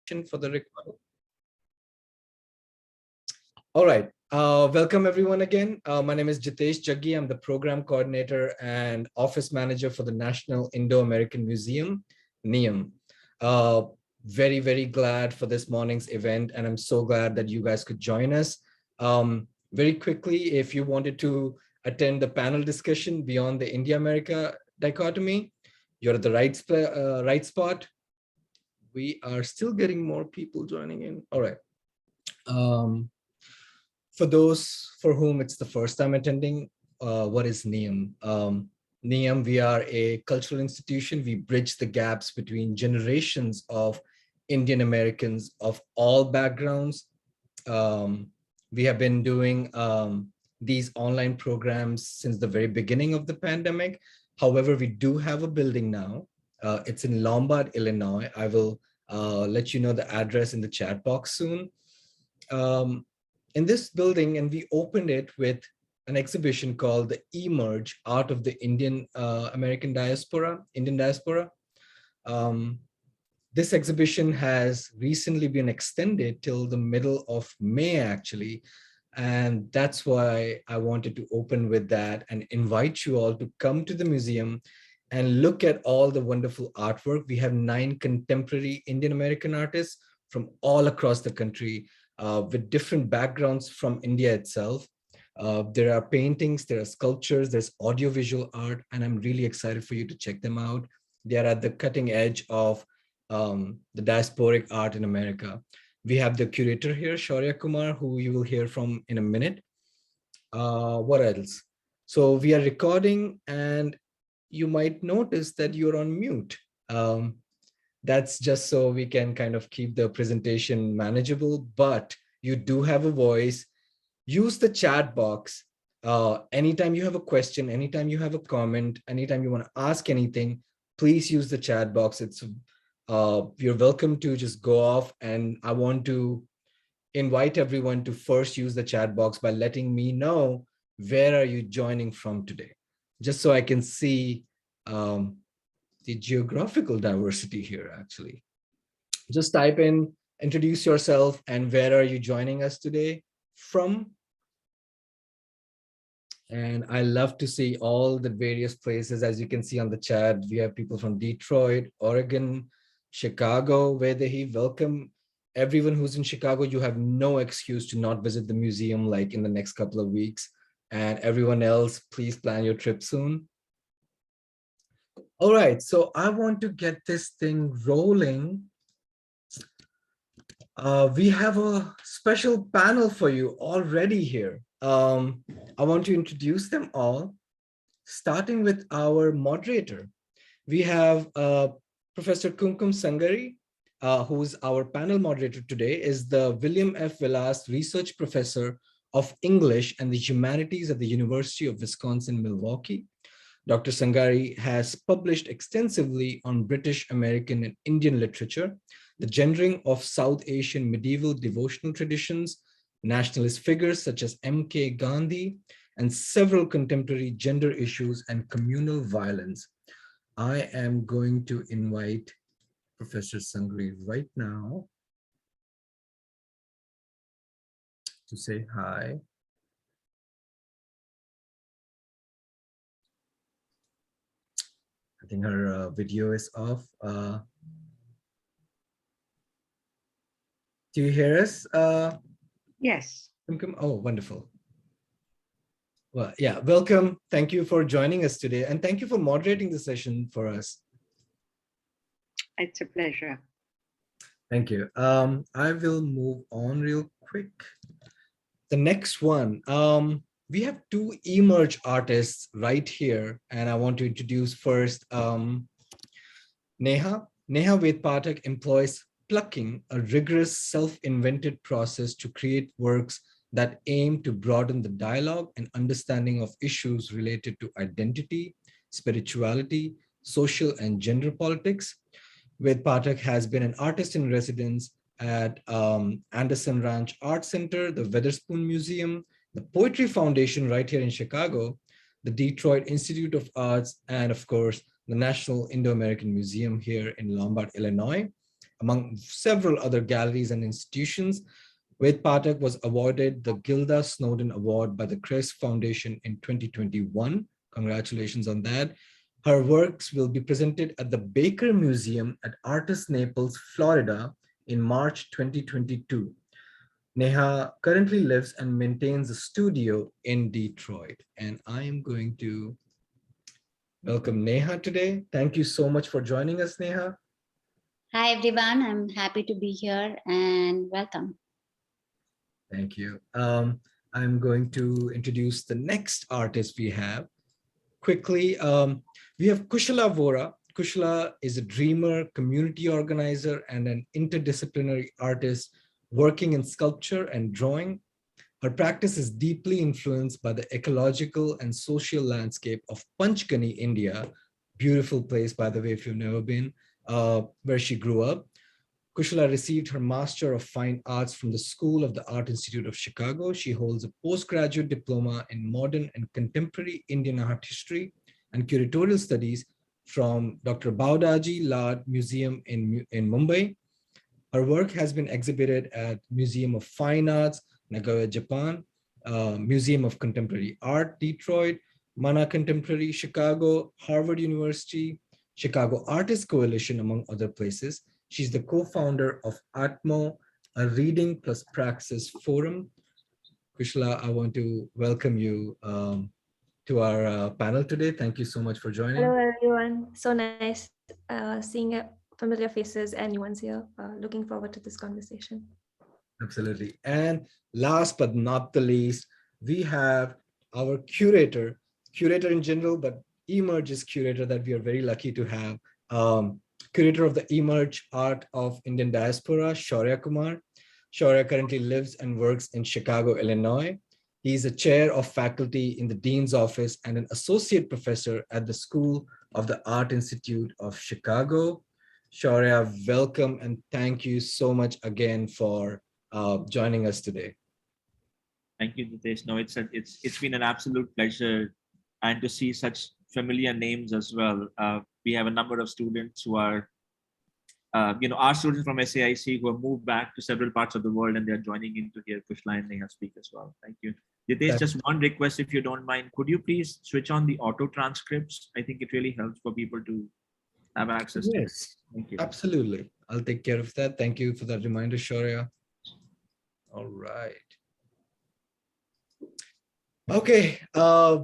For the recording. All right. Welcome everyone again. My name is 𝐳𝐞𝐡𝐚. I'm the program coordinator and office manager for the National Indo-American Museum, NIAM. Very, very glad for this morning's event, and I'm so glad that you guys could join us. Very quickly, if you wanted to attend the panel discussion beyond the India-America dichotomy, you're at the right spot. We are still getting more people joining in. All right. For those for whom it's the first time attending, what is NIAM? NIAM, we are a cultural institution. We bridge the gaps between generations of Indian Americans of all backgrounds. We have been doing these online programs since the very beginning of the pandemic. However, we do have a building now. It's in Lombard, Illinois. I will let you know the address in the chat box soon. In this building, and we opened it with an exhibition called the 𝐈𝐧𝐝𝐢𝐚, Art of the Indian American Diaspora, Indian Diaspora. This exhibition has recently been extended till the middle of May, actually. And that's why I wanted to open with that and invite you all to come to the museum and look at all the wonderful artwork. We have 9 contemporary Indian American artists from all across the country with different backgrounds from India itself. There are paintings, there are sculptures, there's audiovisual art, and I'm really excited for you to check them out. They are at the cutting edge of the diasporic art in America. We have the curator here, Kumar, who you will hear from in a minute. What else? So we are recording, and you might notice that you're on mute. That's just so we can kind of keep the presentation manageable, but you do have a voice. Use the chat box. Anytime you have a question, anytime you have a comment, anytime you want to ask anything, please use the chat box. It's you're welcome to just go off, and I want to invite everyone to first use the chat box by letting me know where are you joining from today, just so I can see the geographical diversity here. Actually, just type in, introduce yourself, and where are you joining us today from. And I love to see all the various places. As you can see on the chat, we have people from Detroit, Oregon, Chicago, where they welcome everyone who's in Chicago. You have no excuse to not visit the museum like in the next couple of weeks. And everyone else, please plan your trip soon. All right, so I want to get this thing rolling. We have a special panel for you already here. I want to introduce them all, starting with our moderator. We have Professor Kumkum Sangari, who's our panel moderator today, is the William F. Vilas Research Professor of English and the Humanities at the University of Wisconsin-Milwaukee. Dr. Sangari has published extensively on British, American, and Indian literature, the gendering of South Asian medieval devotional traditions, nationalist figures such as M.K. Gandhi, and several contemporary gender issues and communal violence. I am going to invite Professor Sangari right now to say hi. I think her video is off. Do you hear us? Yes. Oh, wonderful. Well, yeah, welcome. Thank you for joining us today. And thank you for moderating the session for us. It's a pleasure. Thank you. I will move on real quick. The next one, we have 2 𝐈𝐧𝐝𝐢𝐚 artists right here. And I want to introduce first Neha. Neha Ved Pathak employs plucking, a rigorous self-invented process to create works that aim to broaden the dialogue and understanding of issues related to identity, spirituality, social and gender politics. Ved Pathak has been an artist in residence at Anderson Ranch Art Center, the Weatherspoon Museum, the Poetry Foundation right here in Chicago, the Detroit Institute of Arts, and of course, the National Indo-American Museum here in Lombard, Illinois. among several other galleries and institutions. Ved Pathak was awarded the Gilda Snowden Award by the Crest Foundation in 2021. Congratulations on that. Her works will be presented at the Baker Museum at Artist Naples, Florida in March 2022. Neha currently lives and maintains a studio in Detroit. And I am going to welcome Neha today. Thank you so much for joining us, Neha. Hi, everyone. I'm happy to be here and welcome. Thank you. I'm going to introduce the next artist we have. Quickly, we have Kushala Vora. Kushala is a dreamer, community organizer, and an interdisciplinary artist working in sculpture and drawing. Her practice is deeply influenced by the ecological and social landscape of Panchgani, India. Beautiful place, by the way, if you've never been, where she grew up. Kushala received her Master of Fine Arts from the School of the Art Institute of Chicago. She holds a postgraduate diploma in modern and contemporary Indian art history and curatorial studies from Dr. Baudaji Lad Museum in Mumbai. Her work has been exhibited at Museum of Fine Arts, Nagoya, Japan, Museum of Contemporary Art, Detroit, Mana Contemporary, Chicago, Harvard University, Chicago Artists Coalition, among other places. She's the co-founder of 𝐈𝐧𝐝𝐻, a reading plus praxis forum. Kushala, I want to welcome you to our panel today. Thank you so much for joining. Hello, everyone. So nice seeing familiar faces and new ones here. Looking forward to this conversation. Absolutely. And last but not the least, we have our curator in general, but 𝐸𝐚 curator that we are very lucky to have. Curator of the 𝐸𝐚 Art of Indian Diaspora, 𝐬𝐵 Kumar. 𝐬𝐵 currently lives and works in Chicago, Illinois. He is a chair of faculty in the Dean's Office and an associate professor at the School of the Art Institute of Chicago. 𝐬𝐵, welcome and thank you so much again for joining us today. Thank you, Nitesh. No, it's been an absolute pleasure, and to see such familiar names as well. We have a number of students who are, our students from SAIC who have moved back to several parts of the world, and they're joining in to hear Kushala and Neha speak as well. Thank you. Nitesh, just one request, if you don't mind, could you please switch on the auto transcripts? I think it really helps for people to have access to it. Thank you. Absolutely. I'll take care of that. Thank you for that reminder, 𝐬𝐵. All right. Okay,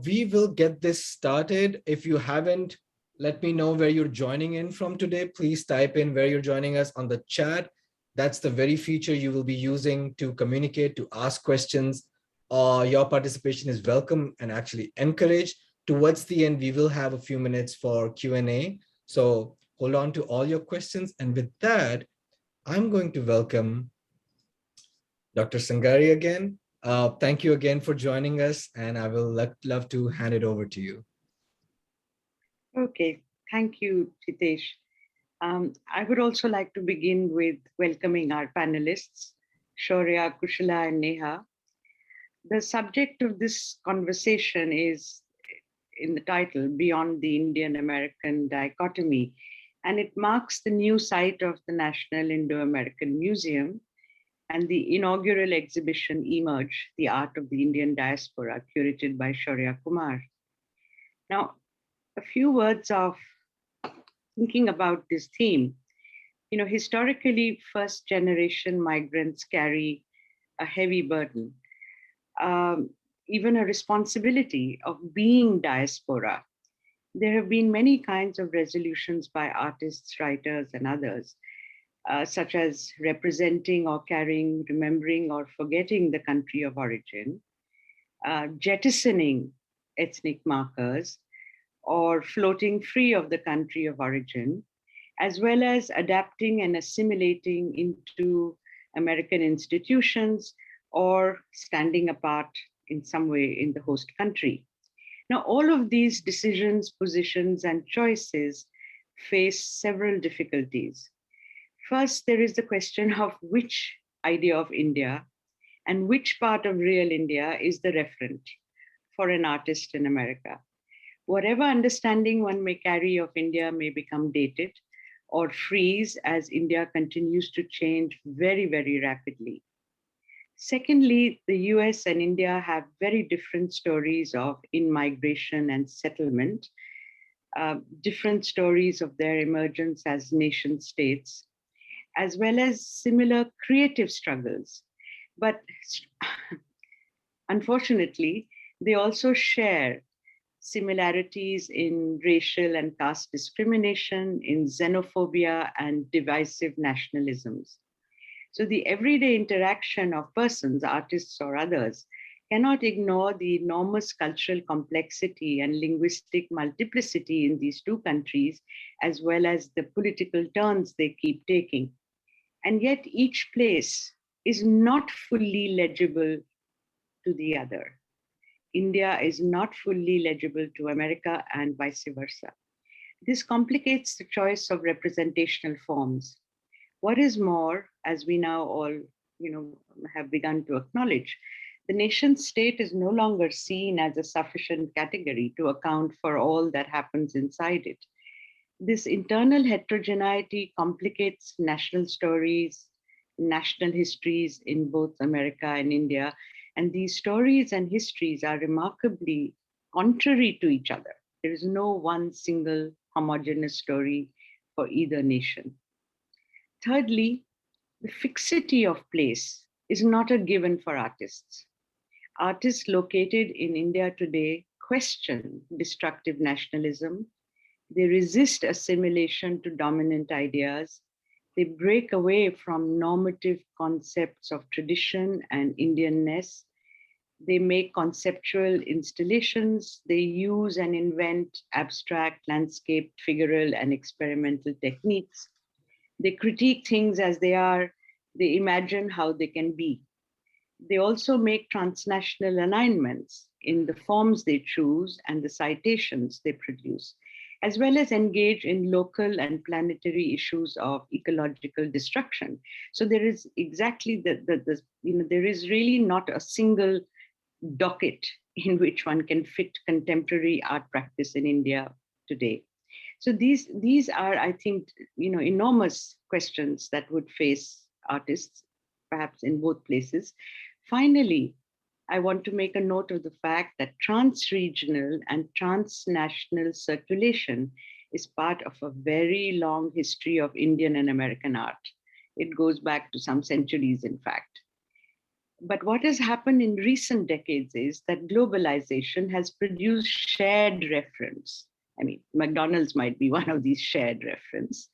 we will get this started. If you haven't, let me know where you're joining in from today. Please type in where you're joining us on the chat. That's the very feature you will be using to communicate, to ask questions. Your participation is welcome and actually encouraged. Towards the end, we will have a few minutes for Q&A. So hold on to all your questions. And with that, I'm going to welcome Dr. Sangari again. Thank you again for joining us, and I will love to hand it over to you. Okay, thank you, Nitesh. I would also like to begin with welcoming our panelists, 𝐬𝐵, Kushala, and Neha. The subject of this conversation is in the title, Beyond the Indian-American Dichotomy, and it marks the new site of the National Indo-American Museum and the inaugural exhibition 𝐸𝐚, The Art of the Indian Diaspora, curated by 𝐬𝐵 Kumar. Now, a few words of thinking about this theme. Historically, first-generation migrants carry a heavy burden, even a responsibility of being diaspora. There have been many kinds of resolutions by artists, writers, and others, such as representing or carrying, remembering or forgetting the country of origin, jettisoning ethnic markers, or floating free of the country of origin, as well as adapting and assimilating into American institutions or standing apart in some way in the host country. Now, all of these decisions, positions, and choices face several difficulties. First, there is the question of which idea of India and which part of real India is the referent for an artist in America. Whatever understanding one may carry of India may become dated or freeze as India continues to change very, very rapidly. Secondly, the US and India have very different stories of in-migration and settlement, different stories of their emergence as nation states, as well as similar creative struggles. But unfortunately, they also share similarities in racial and caste discrimination, in xenophobia and divisive nationalisms. So the everyday interaction of persons, artists or others, cannot ignore the enormous cultural complexity and linguistic multiplicity in these two countries, as well as the political turns they keep taking. And yet each place is not fully legible to the other. India is not fully legible to America and vice versa. This complicates the choice of representational forms. What is more, as we now all have begun to acknowledge, the nation state is no longer seen as a sufficient category to account for all that happens inside it. This internal heterogeneity complicates national stories, national histories in both America and India, and these stories and histories are remarkably contrary to each other. There is no one single homogeneous story for either nation. Thirdly, the fixity of place is not a given for artists. Artists located in India today question destructive nationalism. They resist assimilation to dominant ideas. They break away from normative concepts of tradition and Indianness. They make conceptual installations. They use and invent abstract, landscape, figural, and experimental techniques. They critique things as they are. They imagine how they can be. They also make transnational alignments in the forms they choose and the citations they produce, as well as engage in local and planetary issues of ecological destruction. So there is exactly there is really not a single docket in which one can fit contemporary art practice in India today. So these are, I think, enormous questions that would face artists, perhaps in both places. Finally, I want to make a note of the fact that trans-regional and transnational circulation is part of a very long history of Indian and American art. It goes back to some centuries, in fact. But what has happened in recent decades is that globalization has produced shared reference. I mean, McDonald's might be one of these shared reference.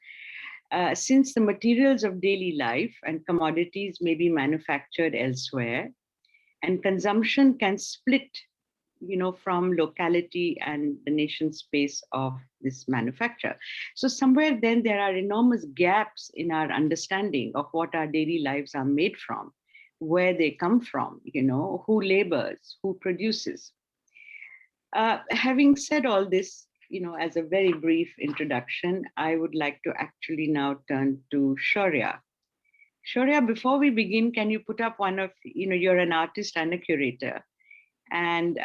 Since the materials of daily life and commodities may be manufactured elsewhere, and consumption can split, from locality and the nation space of this manufacture. So somewhere then there are enormous gaps in our understanding of what our daily lives are made from, where they come from, who labors, who produces. Having said all this, as a very brief introduction, I would like to actually now turn to Shaurya. Shaurya, before we begin, can you put up one of, you're an artist and a curator, and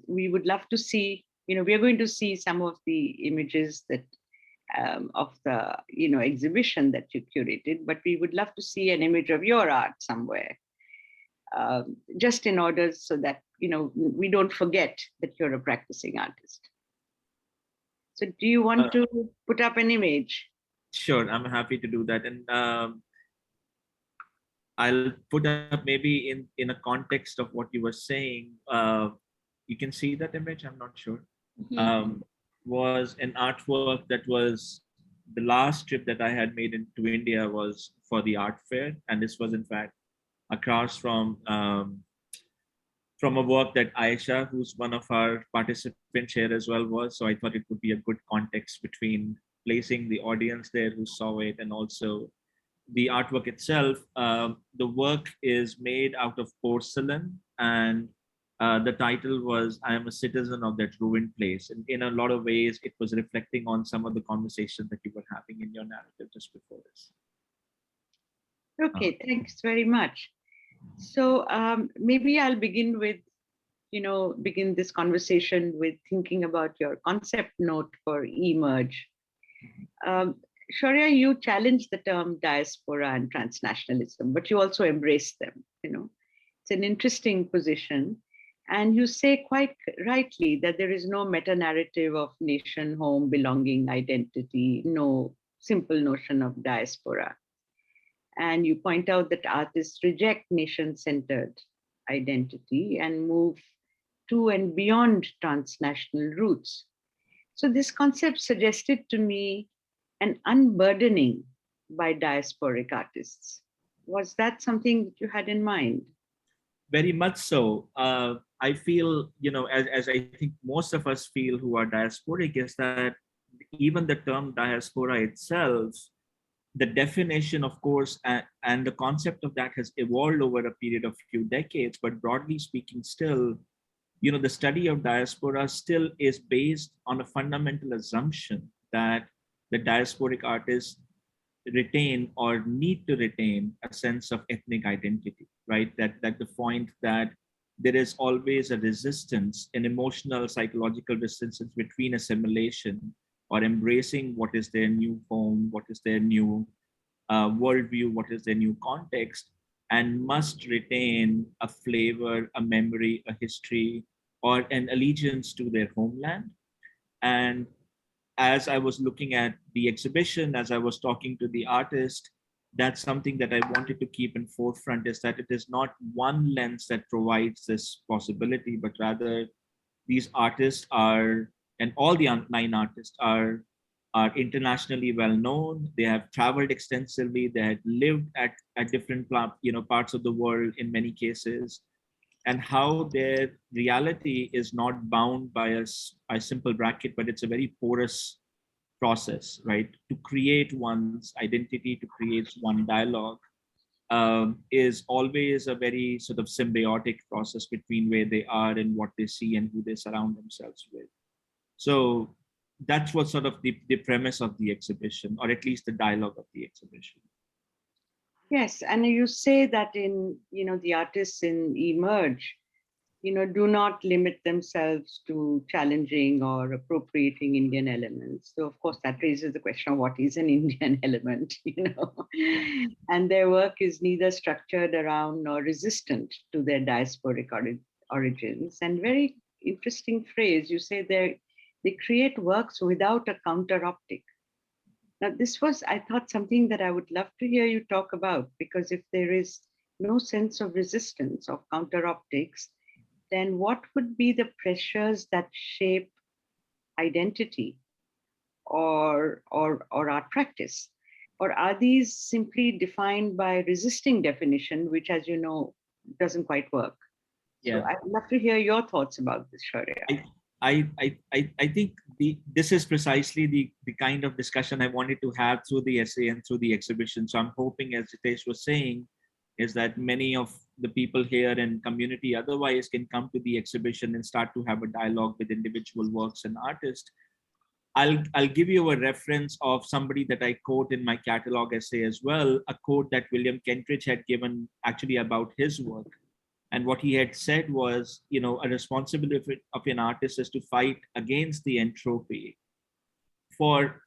we would love to see, we are going to see some of the images that of the, exhibition that you curated, but we would love to see an image of your art somewhere, just in order so that, we don't forget that you're a practicing artist. So do you want to put up an image? Sure, I'm happy to do that. And I'll put up maybe in a context of what you were saying. You can see that image, I'm not sure. Mhm. Was an artwork that was the last trip that I had made into India was for the art fair. And this was in fact across from a work that Aisha, who's one of our participants here as well, was. So I thought it would be a good context between placing the audience there who saw it and also the artwork itself. The work is made out of porcelain, and the title was "I am a citizen of that ruined place." And in a lot of ways, it was reflecting on some of the conversations that you were having in your narrative just before this. Okay, thanks very much. So maybe I'll begin with, begin this conversation with thinking about your concept note for eMerge. Shaurya, you challenge the term diaspora and transnationalism, but you also embrace them. It's an interesting position. And you say quite rightly that there is no meta-narrative of nation, home, belonging, identity, no simple notion of diaspora. And you point out that artists reject nation-centered identity and move to and beyond transnational roots. So this concept suggested to me an unburdening by diasporic artists. Was that something that you had in mind? Very much so. I feel, as I think most of us feel who are diasporic, is that even the term diaspora itself, the definition, of course, and the concept of that has evolved over a period of few decades, but broadly speaking, still, the study of diaspora still is based on a fundamental assumption that the diasporic artists retain or need to retain a sense of ethnic identity, right? That the point that there is always a resistance, an emotional, psychological resistance between assimilation or embracing what is their new home, what is their new worldview, what is their new context, and must retain a flavor, a memory, a history, or an allegiance to their homeland. And as I was looking at the exhibition, as I was talking to the artist, that's something that I wanted to keep in forefront, is that it is not one lens that provides this possibility, but rather these artists are, and all the 9 artists are internationally well known. They have traveled extensively. They had lived at different parts of the world in many cases, and how their reality is not bound by a simple bracket, but it's a very porous process, right? To create one's identity, to create one dialogue, is always a very sort of symbiotic process between where they are and what they see and who they surround themselves with. So that's what sort of the premise of the exhibition, or at least the dialogue of the exhibition. Yes, and you say that in, the artists in 𝐸𝐴𝐺, do not limit themselves to challenging or appropriating Indian elements. So of course that raises the question of what is an Indian element, and their work is neither structured around nor resistant to their diasporic origins. And very interesting phrase, you say they create works without a counter optic. Now, this was, I thought, something that I would love to hear you talk about, because if there is no sense of resistance, of counter optics, then what would be the pressures that shape identity or art practice? Or are these simply defined by resisting definition, which, as you know, doesn't quite work? Yeah. So I'd love to hear your thoughts about this, Shaurya. I think this is precisely the kind of discussion I wanted to have through the essay and through the exhibition. So I'm hoping, as Jitesh was saying, is that many of the people here and community otherwise can come to the exhibition and start to have a dialogue with individual works and artists. I'll give you a reference of somebody that I quote in my catalog essay as well, a quote that William Kentridge had given actually about his work. And what he had said was, a responsibility of an artist is to fight against the entropy for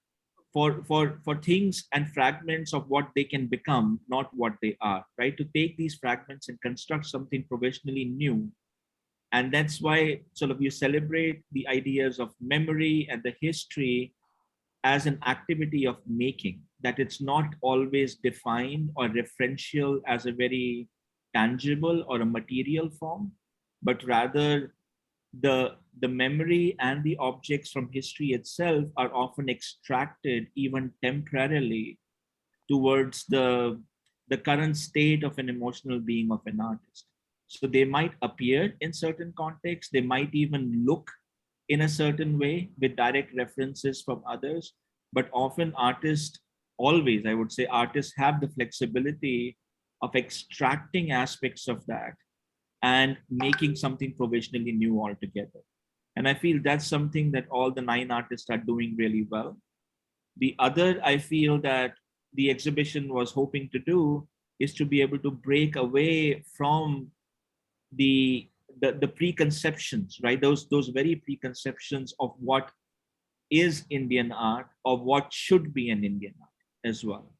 things and fragments of what they can become, not what they are, right? To take these fragments and construct something provisionally new. And that's why sort of you celebrate the ideas of memory and the history as an activity of making, that it's not always defined or referential as a very tangible or a material form, but rather the memory and the objects from history itself are often extracted even temporarily towards the current state of an emotional being of an artist. So they might appear in certain contexts, they might even look in a certain way with direct references from others, but often artists, always I would say artists have the flexibility of extracting aspects of that and making something provisionally new altogether. And I feel that's something that all the 9 artists are doing really well. The other, I feel that the exhibition was hoping to do is to be able to break away from the preconceptions, right? Those very preconceptions of what is Indian art or what should be an Indian art. as well.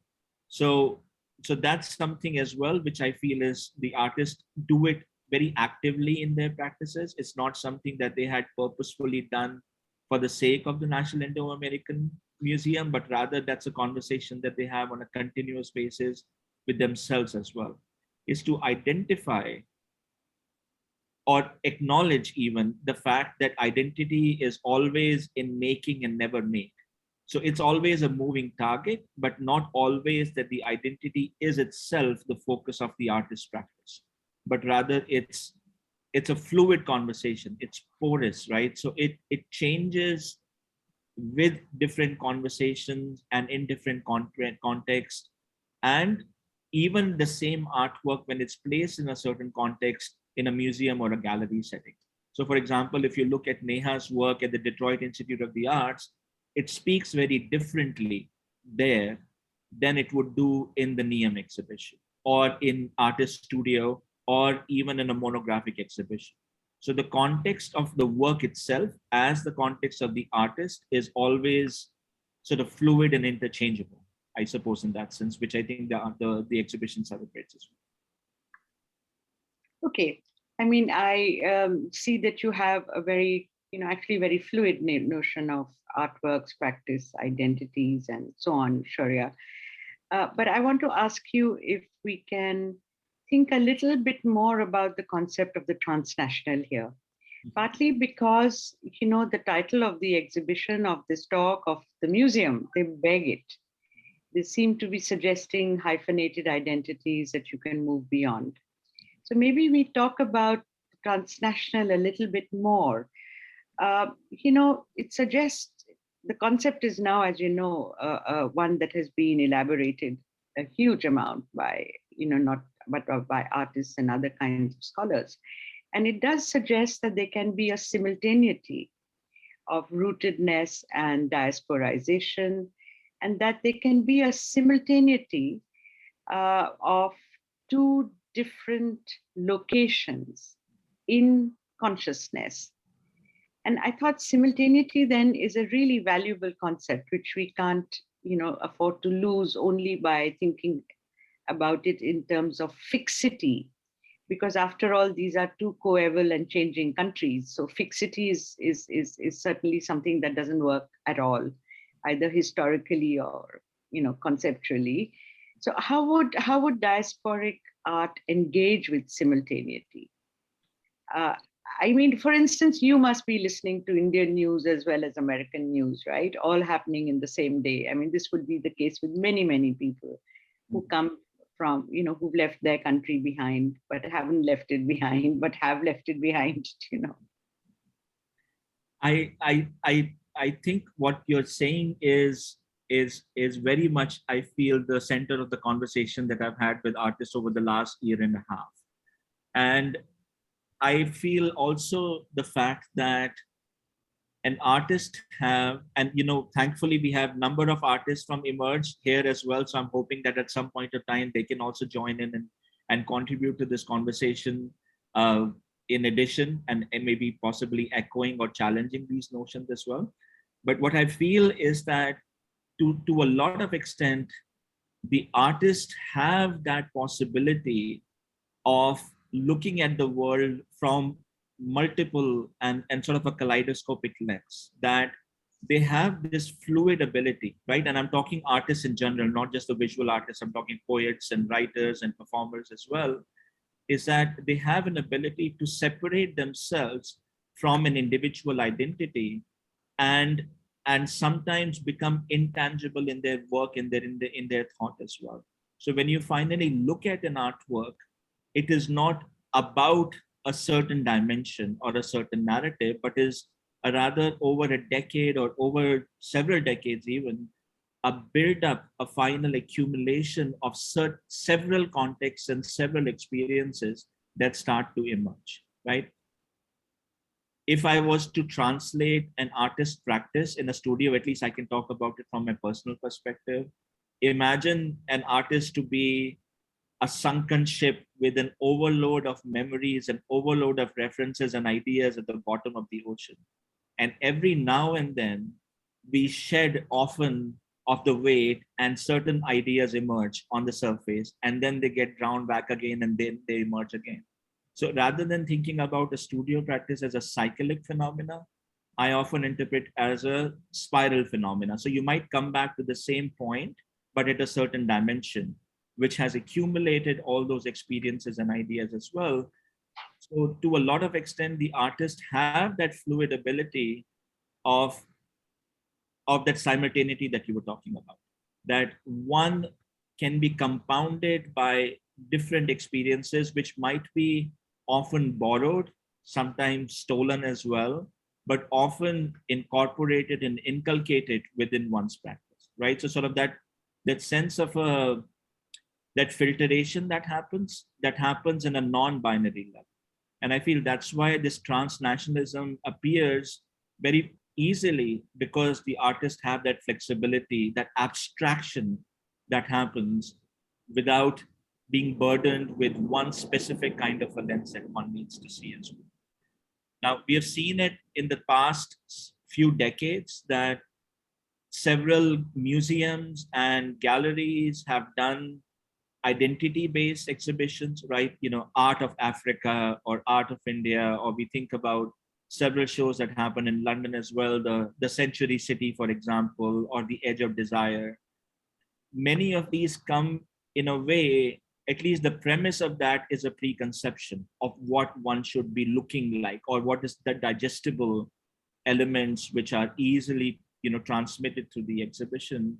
So that's something as well, which I feel is the artists do it very actively in their practices. It's not something that they had purposefully done for the sake of the National Indo-American Museum, but rather that's a conversation that they have on a continuous basis with themselves as well, is to identify or acknowledge even the fact that identity is always in making and never make. So it's always a moving target, but not always that the identity is itself the focus of the artist's practice, but rather it's a fluid conversation. It's porous, right? So it changes with different conversations and in different contexts, and even the same artwork when it's placed in a certain context in a museum or a gallery setting. So for example, if you look at Neha's work at the Detroit Institute of the Arts, it speaks very differently there than it would do in the NIAM exhibition or in artist studio or even in a monographic exhibition. So the context of the work itself as the context of the artist is always sort of fluid and interchangeable, I suppose, in that sense, which I think the exhibition celebrates as well. Okay. I mean, I see that you have a very, actually very fluid notion of artworks, practice, identities, and so on, Shaurya. But I want to ask you if we can think a little bit more about the concept of the transnational here. Partly because, the title of the exhibition, of this talk, of the museum, they beg it. They seem to be suggesting hyphenated identities that you can move beyond. So maybe we talk about transnational a little bit more. It suggests the concept is now, as you know, one that has been elaborated a huge amount by, not but by artists and other kinds of scholars. And it does suggest that there can be a simultaneity of rootedness and diasporization, and that there can be a simultaneity of two different locations in consciousness. And I thought simultaneity then is a really valuable concept, which we can't, afford to lose only by thinking about it in terms of fixity, because after all, these are two coeval and changing countries. So fixity is certainly something that doesn't work at all, either historically or, conceptually. So how would diasporic art engage with simultaneity? I mean, for instance, you must be listening to Indian news as well as American news, right? All happening in the same day. I mean, this would be the case with many, many people who come from, who've left their country behind, but haven't left it behind, but have left it behind, I think what you're saying is very much, I feel, the center of the conversation that I've had with artists over the last year and a half. And I feel also the fact that an artist have, and thankfully we have number of artists from 𝐈𝐧𝐝 here as well. So I'm hoping that at some point of time they can also join in and contribute to this conversation in addition, and maybe possibly echoing or challenging these notions as well. But what I feel is that to a lot of extent, the artists have that possibility of looking at the world from multiple and sort of a kaleidoscopic lens, that they have this fluid ability, right? And I'm talking artists in general, not just the visual artists, I'm talking poets and writers and performers as well, is that they have an ability to separate themselves from an individual identity and sometimes become intangible in their work, in their thought as well. So when you finally look at an artwork, it is not about a certain dimension or a certain narrative, but is a rather over a decade or over several decades even, a build-up, a final accumulation of several contexts and several experiences that start to emerge, right? If I was to translate an artist's practice in a studio, at least I can talk about it from my personal perspective. Imagine an artist to be a sunken ship with an overload of memories and overload of references and ideas at the bottom of the ocean. And every now and then we shed often of the weight, and certain ideas emerge on the surface, and then they get drowned back again, and then they emerge again. So rather than thinking about a studio practice as a cyclic phenomena, I often interpret as a spiral phenomena. So you might come back to the same point, but at a certain dimension, which has accumulated all those experiences and ideas as well. So to a lot of extent, the artists have that fluid ability of that simultaneity that you were talking about, that one can be compounded by different experiences, which might be often borrowed, sometimes stolen as well, but often incorporated and inculcated within one's practice, right? So sort of that sense of that filtration that happens in a non-binary level. And I feel that's why this transnationalism appears very easily, because the artists have that flexibility, that abstraction that happens without being burdened with one specific kind of a lens that one needs to see as well. Now, we have seen it in the past few decades that several museums and galleries have done identity-based exhibitions, right? You know, Art of Africa or Art of India, or we think about several shows that happen in London as well, the Century City, for example, or the Edge of Desire. Many of these come in a way, at least the premise of that is a preconception of what one should be looking like, or what is the digestible elements which are easily, you know, transmitted through the exhibition.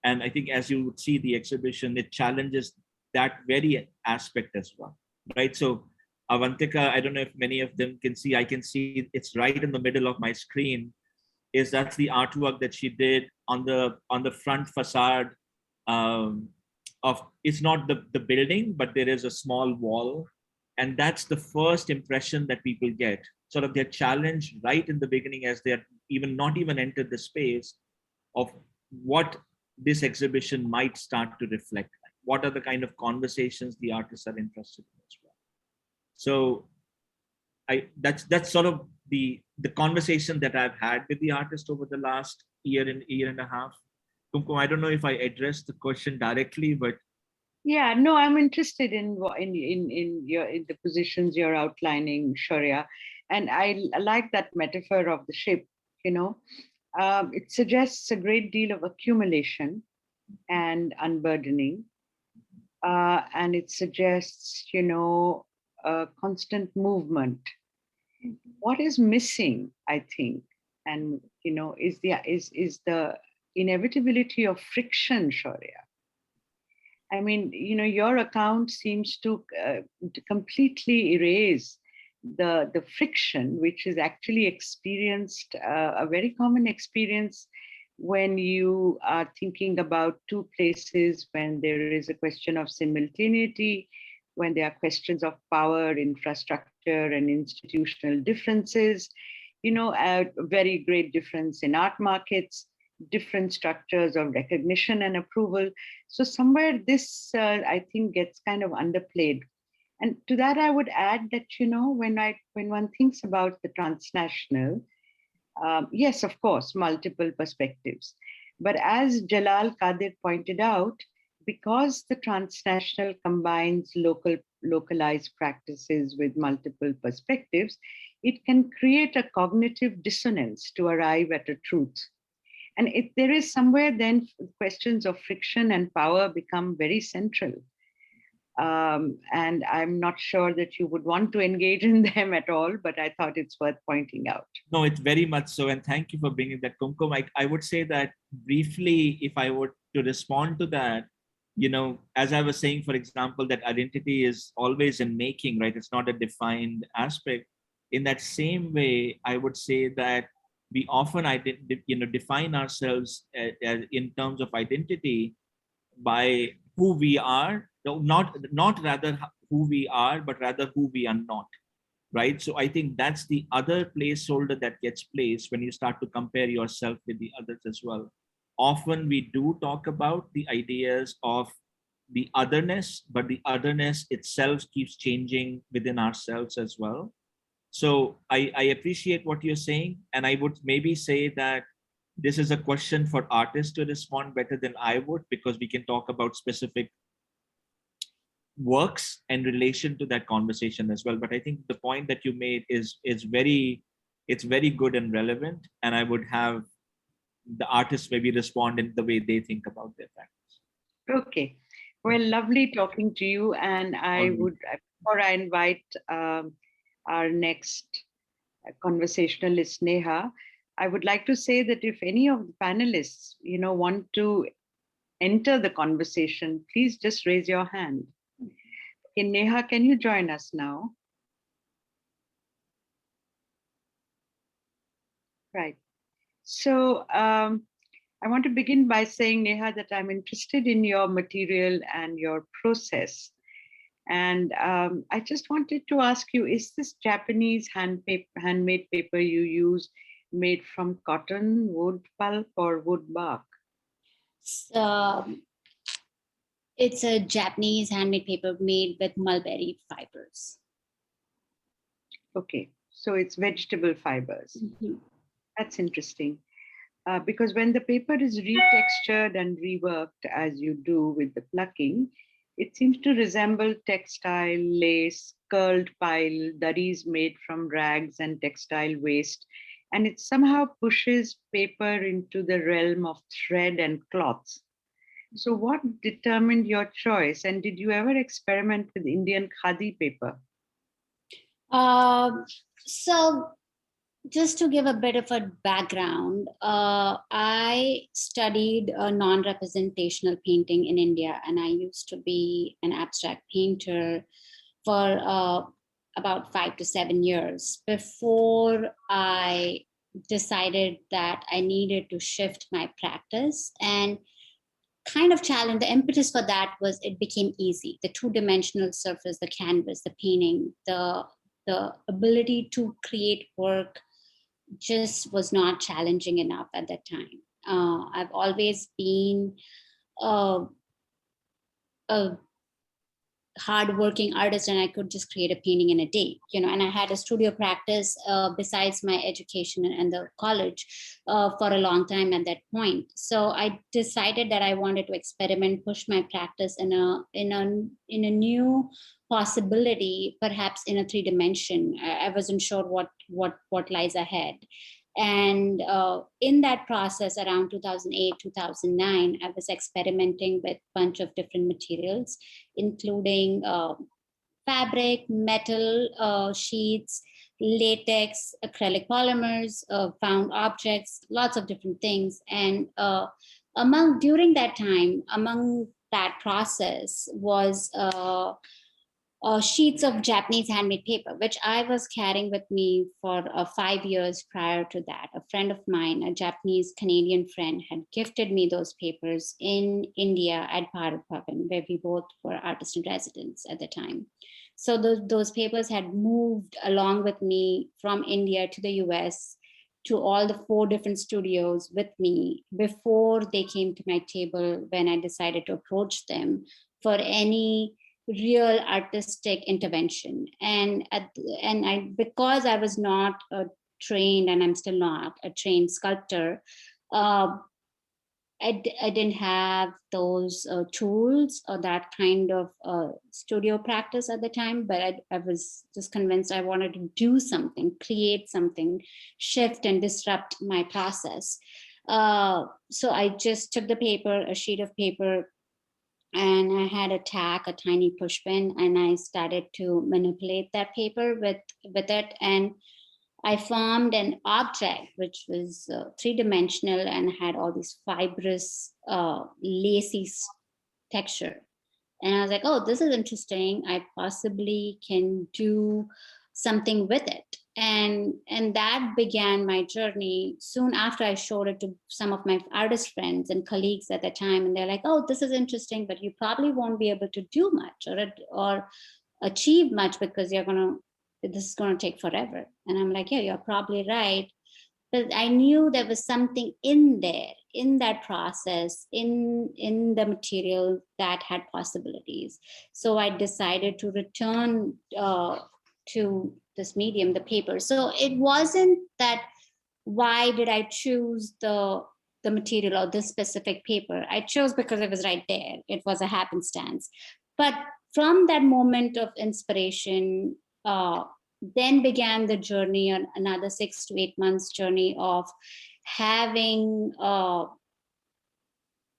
And I think as you would see the exhibition, it challenges that very aspect as well, right? So Avantika, I don't know if many of them can see, I can see it's right in the middle of my screen, that's the artwork that she did on the front facade of, it's not the building, but there is a small wall. And that's the first impression that people get. Sort of they're challenged right in the beginning, as they're not even entered the space, of what this exhibition might start to reflect. What are the kind of conversations the artists are interested in as well. So that's sort of the conversation that I've had with the artist over the last year and a half. Kumkum, I don't know if I addressed the question directly, but yeah, no, I'm interested in the positions you're outlining, Shaurya, and I like that metaphor of the ship. You know, it suggests a great deal of accumulation and unburdening, and it suggests, you know, a constant movement. What is missing, I think, and you know, is the inevitability of friction, Shaurya. I mean, you know, your account seems to completely erase the friction, which is actually experienced, a very common experience when you are thinking about two places, when there is a question of simultaneity, when there are questions of power, infrastructure, and institutional differences, you know, a very great difference in art markets, different structures of recognition and approval. So somewhere this, I think, gets kind of underplayed. And to that, I would add that, you know, when one thinks about the transnational, yes, of course, multiple perspectives. But as Jalal Qadir pointed out, because the transnational combines localized practices with multiple perspectives, it can create a cognitive dissonance to arrive at a truth. And if there is somewhere, then questions of friction and power become very central. And I'm not sure that you would want to engage in them at all, but I thought it's worth pointing out. No, it's very much so. And thank you for bringing that, Kumkum. I would say that briefly, if I were to respond to that, you know, as I was saying, for example, that identity is always in making, right? It's not a defined aspect. In that same way, I would say that we often define ourselves in terms of identity by who we are, not rather who we are, but rather who we are not, right? So I think that's the other placeholder that gets placed when you start to compare yourself with the others as well. Often we do talk about the ideas of the otherness, but the otherness itself keeps changing within ourselves as well. So I appreciate what you're saying. And I would maybe say that this is a question for artists to respond better than I would, because we can talk about specific works in relation to that conversation as well. But I think the point that you made is very, it's very good and relevant. And I would have the artists maybe respond in the way they think about their practice. Okay. Well, lovely talking to you. And I would, before I invite our next conversationalist, Neha, I would like to say that if any of the panelists, want to enter the conversation, please just raise your hand. Okay, Neha, can you join us now? Right. So I want to begin by saying, Neha, that I'm interested in your material and your process. And I just wanted to ask you, is this Japanese handmade paper you use made from cotton, wood pulp, or wood bark? It's a Japanese handmade paper made with mulberry fibers. Okay, so it's vegetable fibers. Mm-hmm. That's interesting. Because when the paper is retextured and reworked, as you do with the plucking, it seems to resemble textile, lace, curled pile, dharis made from rags and textile waste. And it somehow pushes paper into the realm of thread and cloths. So what determined your choice? And did you ever experiment with Indian khadi paper? So just to give a bit of a background, I studied non-representational painting in India, and I used to be an abstract painter for about 5 to 7 years before I decided that I needed to shift my practice. And kind of challenge, the impetus for that was it became easy. The two-dimensional surface, the canvas, the painting, the ability to create work just was not challenging enough at that time. I've always been a hardworking artist, and I could just create a painting in a day, and I had a studio practice besides my education and the college for a long time at that point. So I decided that I wanted to experiment, push my practice in a new possibility, perhaps in a 3D. I wasn't sure what lies ahead. And in that process, around 2008, 2009, I was experimenting with a bunch of different materials, including fabric, metal sheets, latex, acrylic polymers, found objects, lots of different things. And during that time, among that process was sheets of Japanese handmade paper, which I was carrying with me for 5 years prior to that. A friend of mine, a Japanese Canadian friend, had gifted me those papers in India at Bharat Bhavan, where we both were artist in residence at the time. So those papers had moved along with me from India to the US, to all the 4 different studios with me before they came to my table when I decided to approach them for any real artistic intervention. And because I was not trained, and I'm still not a trained sculptor, I didn't have those tools or that kind of studio practice at the time, but I was just convinced I wanted to do something, create something, shift and disrupt my process. So I just took the paper, a sheet of paper, and I had a tack, a tiny push pin, and I started to manipulate that paper with it. And I formed an object which was 3D and had all these fibrous, lacy texture. And I was like, oh, this is interesting. I possibly can do something with it. And that began my journey. Soon after, I showed it to some of my artist friends and colleagues at the time, and they're like, oh, this is interesting, but you probably won't be able to do much or achieve much because this is going to take forever. And I'm like, yeah, you're probably right. But I knew there was something in there, in that process, in the material that had possibilities. So I decided to return to this medium, the paper. So it wasn't that why did I choose the material or this specific paper? I chose because it was right there. It was a happenstance. But from that moment of inspiration, then began the journey, on another 6 to 8 months journey of having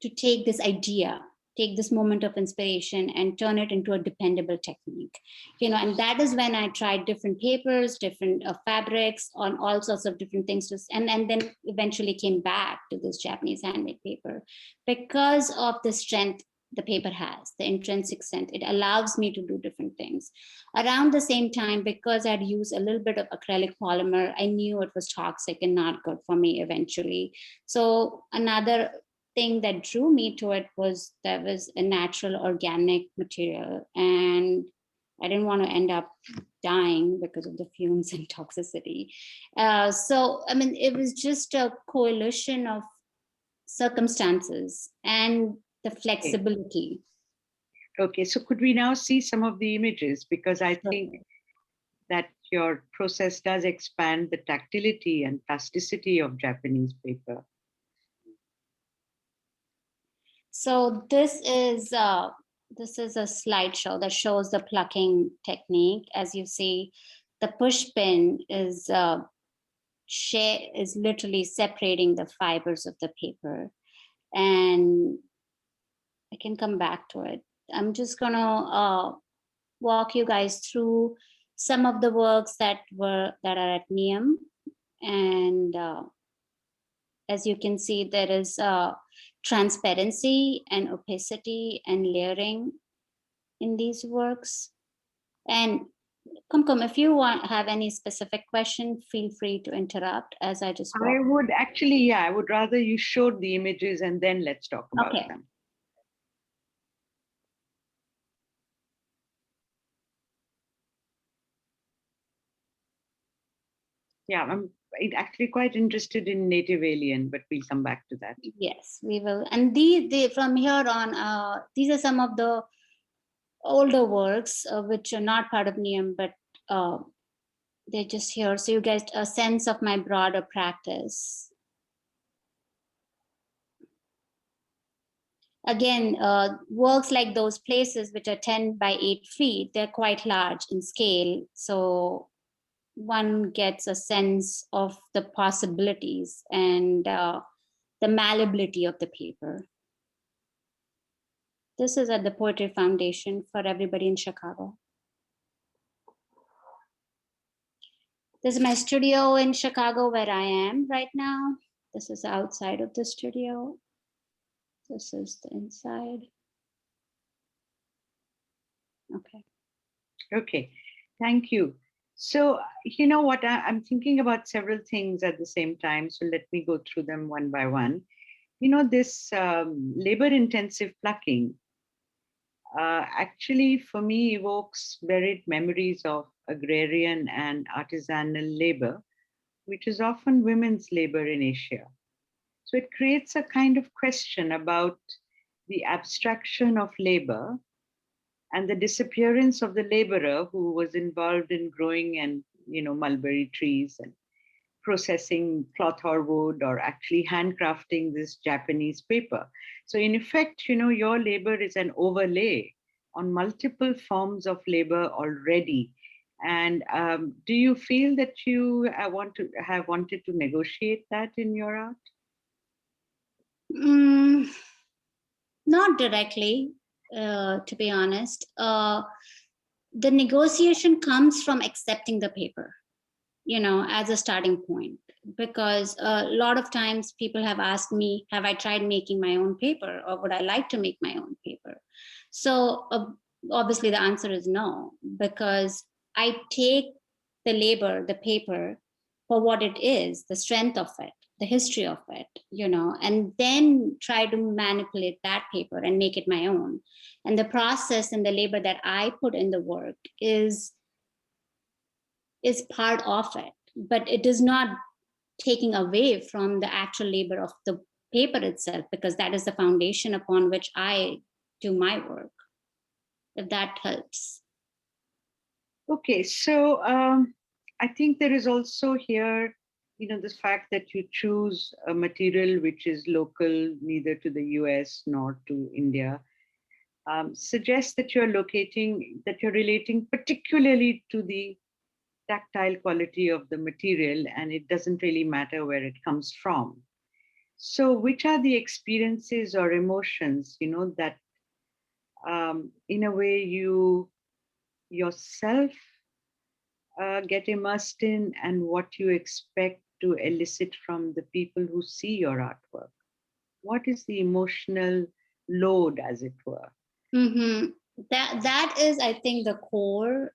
to take this idea, take this moment of inspiration and turn it into a dependable technique, and that is when I tried different papers, different fabrics, on all sorts of different things, and then eventually came back to this Japanese handmade paper because of the strength the paper has, the intrinsic strength. It allows me to do different things. Around the same time, because I'd used a little bit of acrylic polymer, I knew it was toxic and not good for me eventually. So another thing that drew me to it was there was a natural organic material, and I didn't want to end up dying because of the fumes and toxicity. So, I mean, it was just a coalition of circumstances and the flexibility. Okay, so could we now see some of the images? Because I think that your process does expand the tactility and plasticity of Japanese paper. So this is a slideshow that shows the plucking technique. As you see, the push pin is literally separating the fibers of the paper, and I can come back to it. I'm just gonna walk you guys through some of the works that are at NIAM, and as you can see, there is transparency and opacity and layering in these works. And Kumkum, if you have any specific question, feel free to interrupt as I just walk. I would actually, yeah, I would rather you showed the images and then let's talk about them. Yeah, I'm actually quite interested in native alien, but we'll come back to that. Yes, we will. And these from here on, these are some of the older works which are not part of NIAM, but they're just here. So you get a sense of my broader practice. Again, works like those places, which are 10 by 8 feet, they're quite large in scale. So one gets a sense of the possibilities and the malleability of the paper. This is at the Poetry Foundation for everybody in Chicago. This is my studio in Chicago where I am right now. This is outside of the studio. This is the inside. Okay. Okay, thank you. So, you know what, I'm thinking about several things at the same time. So let me go through them one by one. You know, this labor-intensive plucking actually for me evokes buried memories of agrarian and artisanal labor, which is often women's labor in Asia. So it creates a kind of question about the abstraction of labor and the disappearance of the laborer who was involved in growing and, mulberry trees and processing cloth or wood or actually handcrafting this Japanese paper. So in effect, your labor is an overlay on multiple forms of labor already. And do you feel that you have wanted to negotiate that in your art? Not directly, to be honest. The negotiation comes from accepting the paper, as a starting point, because a lot of times people have asked me, have I tried making my own paper, or would I like to make my own paper? So obviously the answer is no, because I take the labor, the paper, for what it is, the strength of it, the history of it, and then try to manipulate that paper and make it my own. And the process and the labor that I put in the work is part of it, but it is not taking away from the actual labor of the paper itself, because that is the foundation upon which I do my work, if that helps. Okay, so I think there is also here the fact that you choose a material which is local, neither to the US nor to India, suggests that you're relating particularly to the tactile quality of the material, and it doesn't really matter where it comes from. So which are the experiences or emotions, that in a way you yourself get immersed in, and what you expect to elicit from the people who see your artwork? What is the emotional load, as it were? Mm-hmm. That is, I think, the core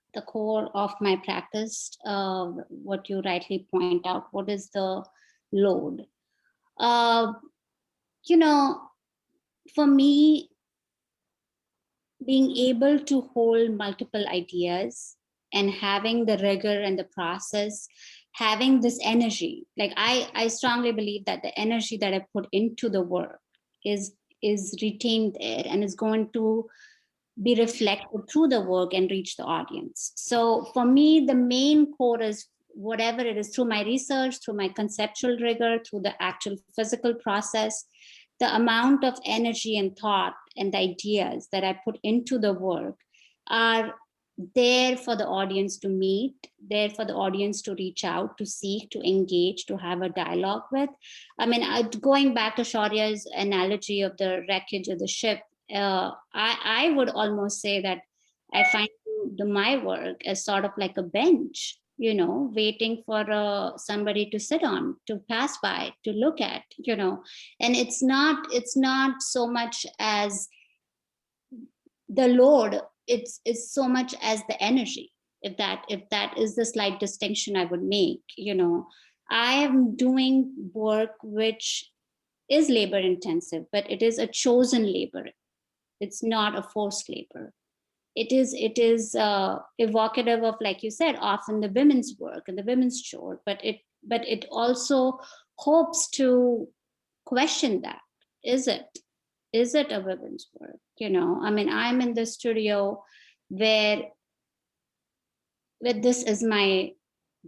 of my practice. What you rightly point out. What is the load? For me, being able to hold multiple ideas and having the rigor and the process, having this energy, like I strongly believe that the energy that I put into the work is retained there and is going to be reflected through the work and reach the audience. So for me, the main core is whatever it is, through my research, through my conceptual rigor, through the actual physical process, the amount of energy and thought and ideas that I put into the work are there for the audience to meet, there for the audience to reach out, to seek, to engage, to have a dialogue with. I mean, going back to Shaurya's analogy of the wreckage of the ship, I would almost say that I find my work as sort of like a bench, waiting for somebody to sit on, to pass by, to look at, and it's not so much as the load, it's so much as the energy. If that is the slight distinction I would make, I am doing work which is labor intensive, but it is a chosen labor. It's not a forced labor. It is evocative of, like you said, often the women's work and the women's chore, but it also hopes to question that. Is it a women's work? I mean, I'm in the studio where this is my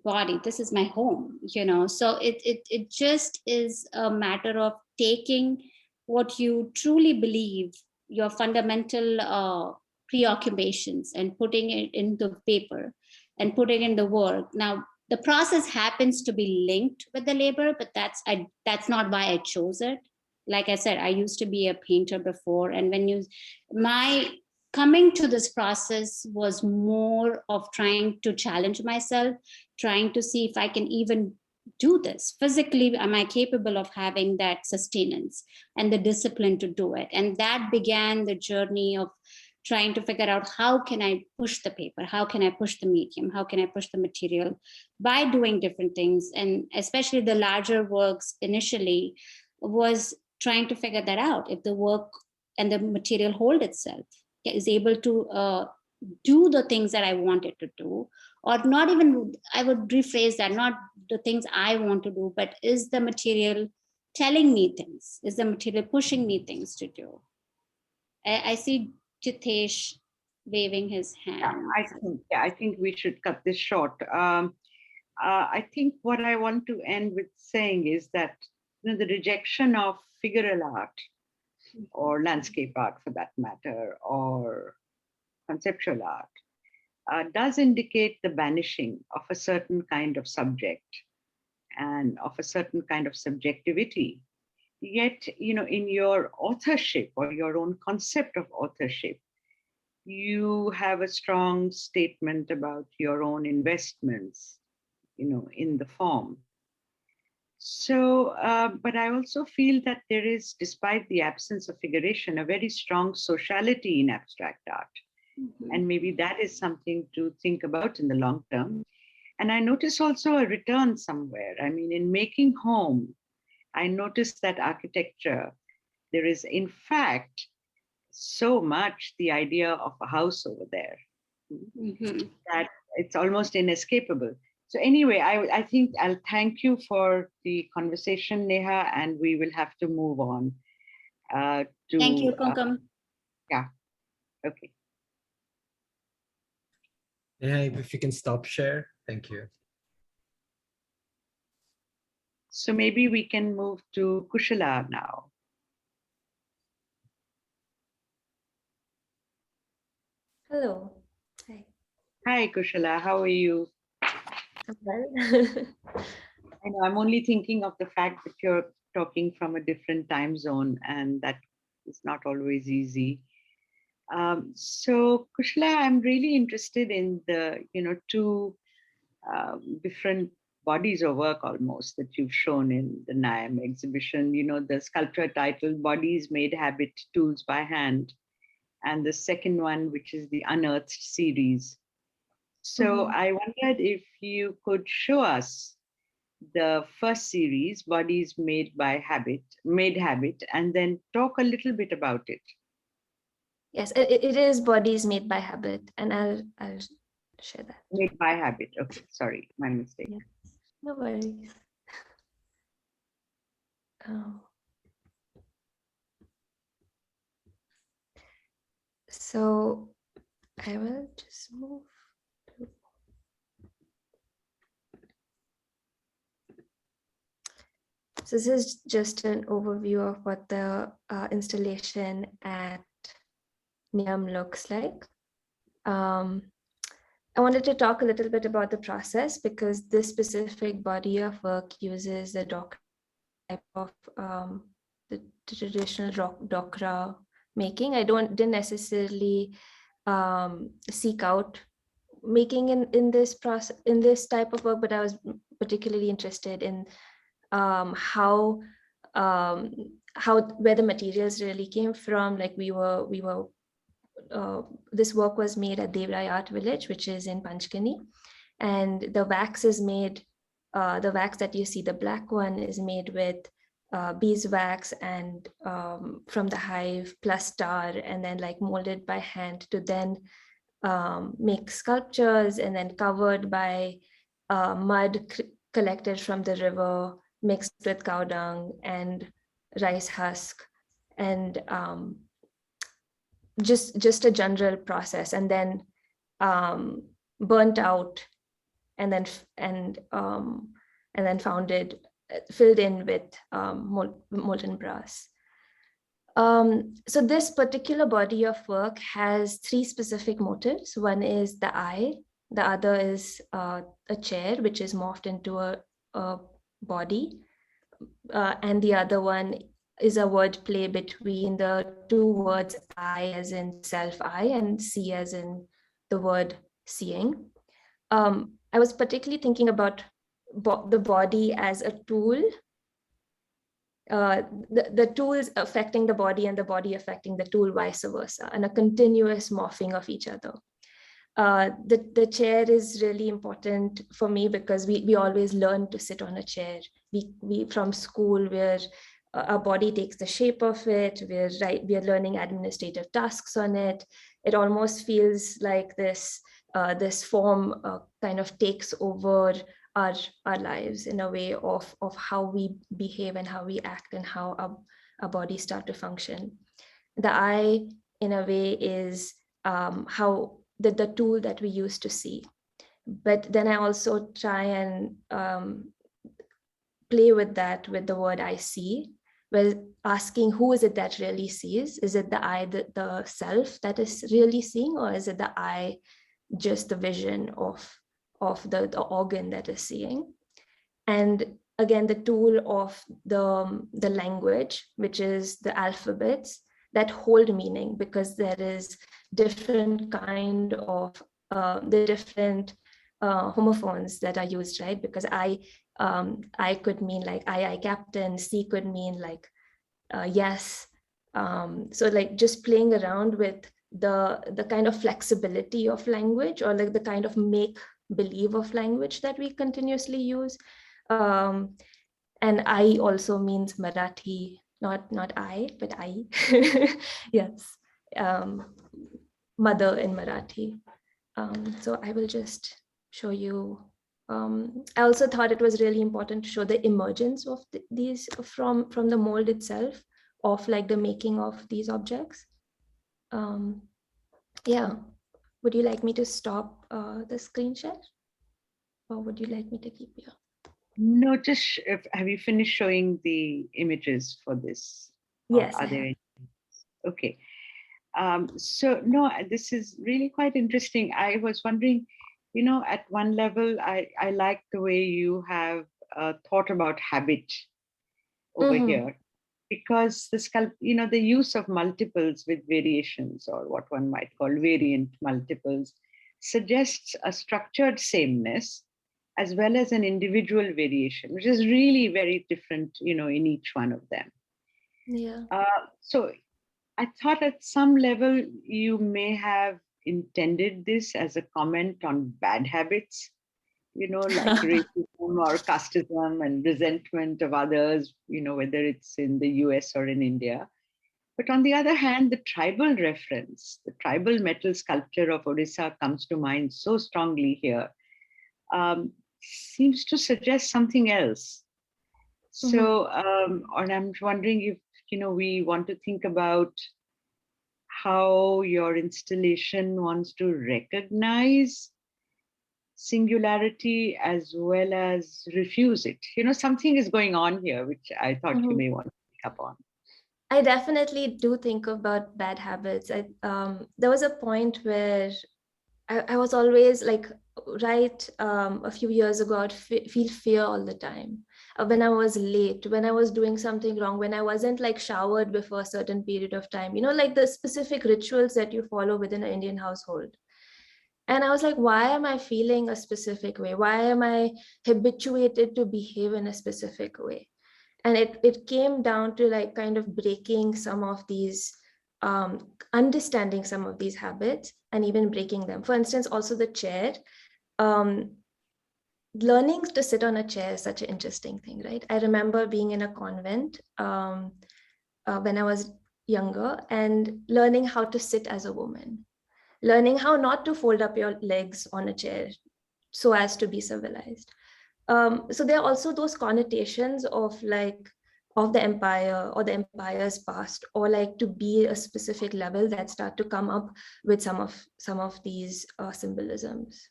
body, this is my home, so it just is a matter of taking what you truly believe, your fundamental preoccupations, and putting it into paper and putting in the work. Now the process happens to be linked with the labor, but that's not why I chose it. Like I said, I used to be a painter before, and my coming to this process was more of trying to challenge myself, trying to see if I can even do this physically. Am I capable of having that sustenance and the discipline to do it? And that began the journey of trying to figure out, how can I push the paper? How can I push the medium? How can I push the material by doing different things? And especially the larger works initially was trying to figure that out. If the work and the material hold itself, is able to do the things that I wanted to do, or not even, I would rephrase that, not the things I want to do, but is the material telling me things? Is the material pushing me things to do? I see Jitesh waving his hand. I think we should cut this short. I think what I want to end with saying is that the rejection of figural art, or landscape art for that matter, or conceptual art, does indicate the banishing of a certain kind of subject and of a certain kind of subjectivity. Yet, in your authorship or your own concept of authorship, you have a strong statement about your own investments, in the form. So, but I also feel that there is, despite the absence of figuration, a very strong sociality in abstract art. Mm-hmm. And maybe that is something to think about in the long term. And I notice also a return somewhere. I mean, in making home, I noticed that architecture, there is in fact so much the idea of a house over there, mm-hmm. that it's almost inescapable. So anyway, I think I'll thank you for the conversation, Neha, and we will have to move on. Thank you, Kumkum. Yeah, okay. Yeah, if you can stop share, thank you. So maybe we can move to Kushala now. Hello. Hi. Hi, Kushala. How are you? I'm well. I know I'm only thinking of the fact that you're talking from a different time zone, and that is not always easy. So, Kushala, I'm really interested in the two different bodies of work almost that you've shown in the NIAM exhibition. The sculpture titled "Bodies Made Habit: Tools by Hand," and the second one, which is the Unearthed series. So I wondered if you could show us the first series, Bodies Made Habit, and then talk a little bit about it. Yes, it is Bodies Made by Habit, and I'll share that. Made by Habit. Okay, sorry, my mistake. Yeah. No worries. So I will just move to. So this is just an overview of what the installation at NIAM looks like. I wanted to talk a little bit about the process because this specific body of work uses the dock type of the traditional dokra making. I didn't necessarily seek out making in this process, in this type of work, but I was particularly interested in how where the materials really came from. Like this work was made at Devrai Art Village, which is in Panchgani, and the wax is made. The wax that you see, the black one, is made with beeswax and from the hive plus tar, and then like molded by hand to then make sculptures, and then covered by mud collected from the river, mixed with cow dung and rice husk, and just a general process, and then burnt out, and then filled in with molten brass. So this particular body of work has three specific motives. One is the eye, the other is a chair, which is morphed into a body, and the other one is a word play between the two words I as in self I and see as in the word seeing. I was particularly thinking about the body as a tool, the tools affecting the body and the body affecting the tool, vice versa, and a continuous morphing of each other. The chair is really important for me because we always learn to sit on a chair. We from school, where our body takes the shape of it, we are learning administrative tasks on it. It almost feels like this form kind of takes over our lives in a way of how we behave and how we act and how our bodies start to function. The eye, in a way, is how the tool that we use to see. But then I also try and play with that with the word I see, well, asking who is it that really sees? Is it the I, the self that is really seeing, or is it the I, just the vision of the organ that is seeing? And again, the tool of the language, which is the alphabets that hold meaning, because there is different kind of the different homophones that are used, right? Because I could mean like I captain, C could mean like yes. So like just playing around with the kind of flexibility of language, or like the kind of make believe of language that we continuously use. And I also means Marathi, not I, but I. Yes, mother in Marathi. So I will just show you. I also thought it was really important to show the emergence of these from the mold itself, of like the making of these objects. Yeah, would you like me to stop the screen share, or would you like me to keep here? No, just have you finished showing the images for this? Yes, Or I are there have. any? Okay. So no, this is really quite interesting. I was wondering, at one level, I like the way you have thought about habit over Mm-hmm. here, because the use of multiples with variations, or what one might call variant multiples, suggests a structured sameness as well as an individual variation, which is really very different, in each one of them. Yeah. So I thought at some level you may have intended this as a comment on bad habits, like racism or casteism and resentment of others, whether it's in the US or in India. But on the other hand, the tribal reference, the tribal metal sculpture of Odisha comes to mind so strongly here, seems to suggest something else. Mm-hmm. So, and I'm wondering if, we want to think about how your installation wants to recognize singularity as well as refuse it. Something is going on here, which I thought you Mm-hmm. may want to pick up on. I definitely do think about bad habits. There was a point where I was always like, right, a few years ago, I'd feel fear all the time. When I was late, when I was doing something wrong, when I wasn't like showered before a certain period of time, like the specific rituals that you follow within an Indian household. And I was like, why am I feeling a specific way? Why am I habituated to behave in a specific way? And it came down to like kind of breaking some of these, understanding some of these habits and even breaking them. For instance, also the chair. Learning to sit on a chair is such an interesting thing, right? I remember being in a convent when I was younger and learning how to sit as a woman, learning how not to fold up your legs on a chair so as to be civilized. So there are also those connotations of the empire or the empire's past, or like to be a specific level that start to come up with some of these symbolisms.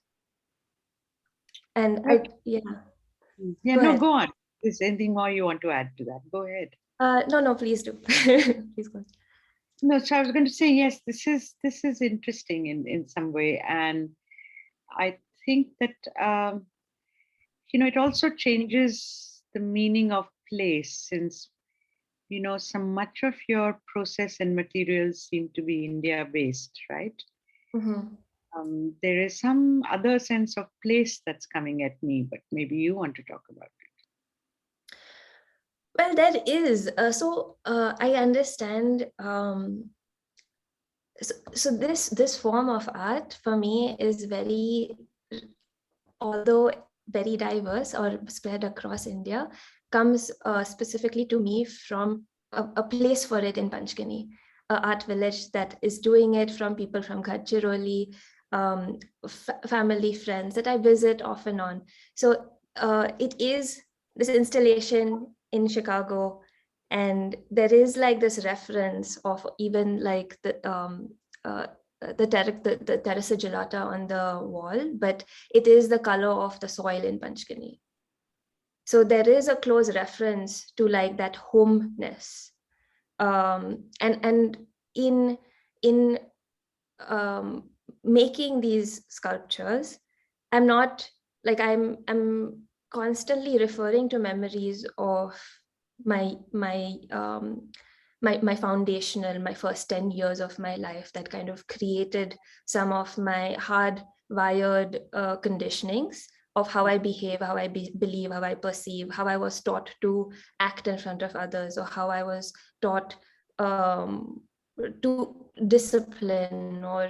And Yeah, Go no, ahead. go on. Is there anything more you want to add to that? Go ahead. No, please do. Please go. No, so I was going to say, yes, this is interesting in some way. And I think that, it also changes the meaning of place, since, much of your process and materials seem to be India based, right? Mm-hmm. There is some other sense of place that's coming at me, but maybe you want to talk about it. Well, there is. I understand. So this form of art for me is although very diverse or spread across India, comes specifically to me from a place for it in Panchgani, an art village that is doing it, from people from Gadchiroli, family, friends that I visit off and on. So it is this installation in Chicago, and there is like this reference of even like the terrace gelata on the wall, but it is the color of the soil in Panchgani. So there is a close reference to like that homeness, and in making these sculptures, I'm constantly referring to memories of my foundational, my first 10 years of my life that kind of created some of my hard-wired conditionings of how I behave, how I believe, how I perceive, how I was taught to act in front of others, or how I was taught to discipline, or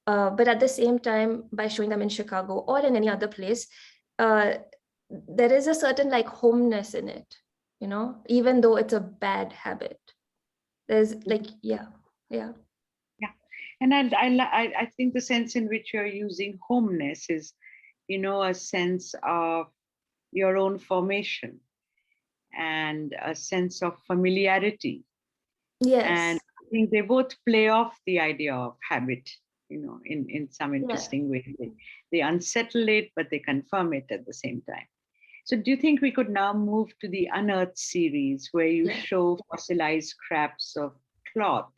but at the same time, by showing them in Chicago or in any other place, there is a certain like homeness in it, even though it's a bad habit. There's like, yeah. And I think the sense in which you're using homeness is, a sense of your own formation and a sense of familiarity. Yes. And I think they both play off the idea of habit, in some interesting way. They unsettle it, but they confirm it at the same time. So do you think we could now move to the Unearthed series where you show fossilized scraps of cloth?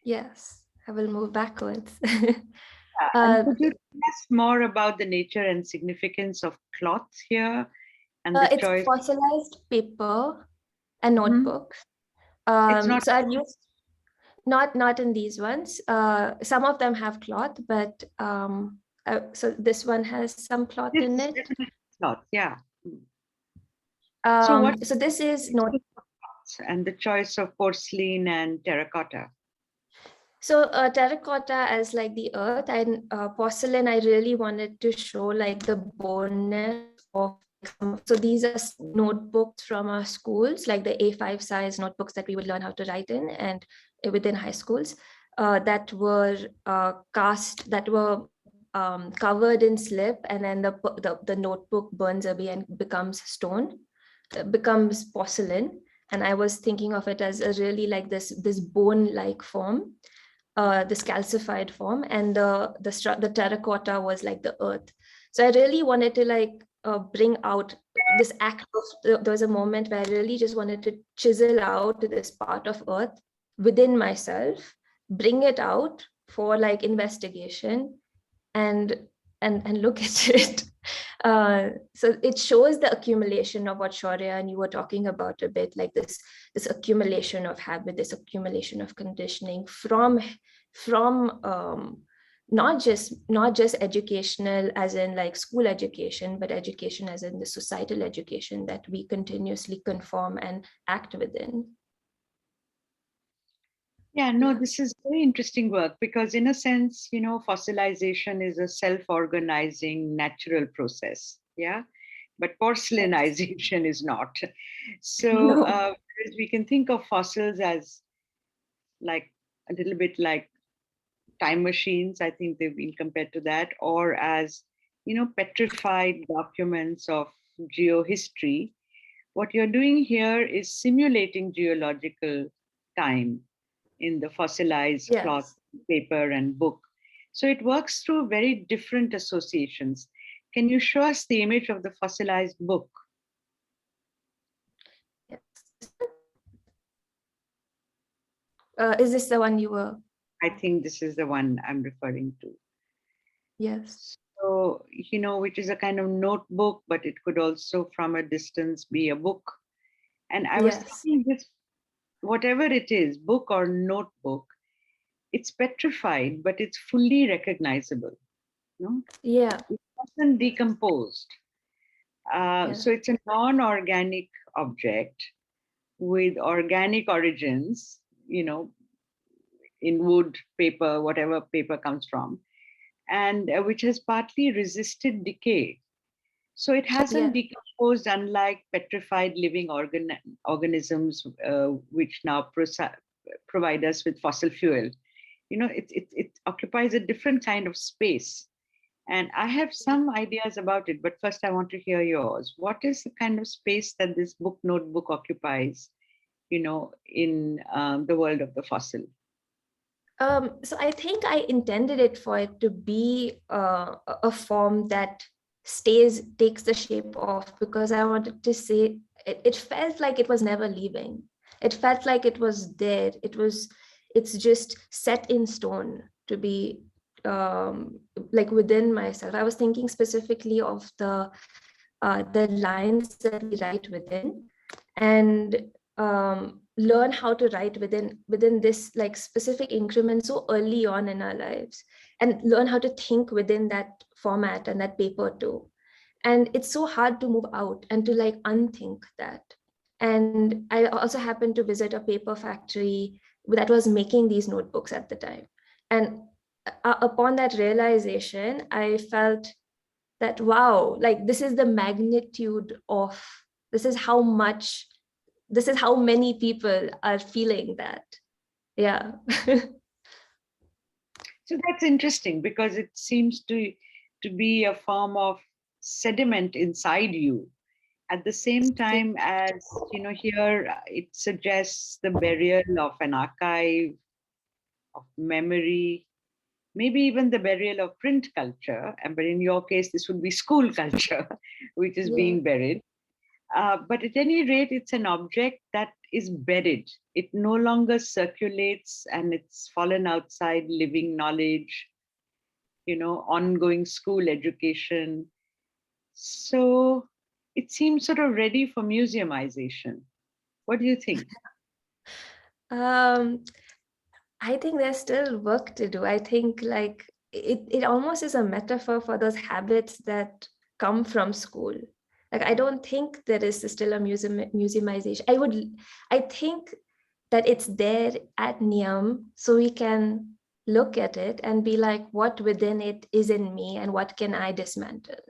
Yes, I will move backwards. And could you tell us more about the nature and significance of cloth here and the it's choice? Fossilized paper and notebooks. It's not. So I've used not in these ones. Some of them have cloth, but so this one has some cloth in it. Cloth, yeah. So this is not. And the choice of porcelain and terracotta. So terracotta as like the earth, and porcelain, I really wanted to show like the boneness of. So these are notebooks from our schools, like the A5 size notebooks that we would learn how to write in, and within high schools, that were cast, that were covered in slip, and then the notebook burns away and becomes stone, becomes porcelain. And I was thinking of it as a really like this bone-like form, this calcified form, and the terracotta was like the earth. So I really wanted to like bring out this act of, there was a moment where I really just wanted to chisel out this part of earth within myself, bring it out for like investigation and look at it. So it shows the accumulation of what Shaurya and you were talking about a bit, like this accumulation of habit, this accumulation of conditioning from not just educational as in like school education, but education as in the societal education that we continuously conform and act within. Yeah, no, this is very interesting work because in a sense, you know, fossilization is a self-organizing natural process. Yeah, but porcelainization is not. So we can think of fossils as like a little bit like time machines. I think they've been compared to that, or as, you know, petrified documents of geohistory. What you're doing here is simulating geological time in the fossilized cloth, paper, and book. So it works through very different associations. Can you show us the image of the fossilized book? Yes. Is this the one you were? I think this is the one I'm referring to. Yes. So, you know, which is a kind of notebook, but it could also from a distance be a book. And I was thinking this, whatever it is, book or notebook, it's petrified, but it's fully recognizable. No? Yeah. It wasn't decomposed. So it's a non-organic object with organic origins, you know, in wood, paper, whatever paper comes from, and which has partly resisted decay. So it hasn't decomposed, unlike petrified living organisms, which now provide us with fossil fuel. You know, it occupies a different kind of space. And I have some ideas about it, but first I want to hear yours. What is the kind of space that this book notebook occupies, you know, in the world of the fossil? So I think I intended it for it to be a form that takes the shape of, because I wanted to say it felt like it was never leaving. It felt like it was there. It's just set in stone to be like within myself. I was thinking specifically of the lines that we write within, and learn how to write within this like specific increment so early on in our lives, and learn how to think within that format and that paper too. And it's so hard to move out and to like unthink that. And I also happened to visit a paper factory that was making these notebooks at the time. And upon that realization, I felt that, wow, like this is the magnitude of, this is how many people are feeling that. Yeah. So that's interesting because it seems to be a form of sediment inside you. At the same time as, you know, here it suggests the burial of an archive, of memory, maybe even the burial of print culture. But in your case, this would be school culture, which is Yeah. being buried. But at any rate, it's an object that is buried. It no longer circulates and it's fallen outside living knowledge, ongoing school education. So it seems sort of ready for museumization. What do you think? I think there's still work to do. I think like it almost is a metaphor for those habits that come from school. Like I don't think there is still a museumization. I think that it's there at NIAM, so we can look at it and be like, what within it is in me and what can I dismantle?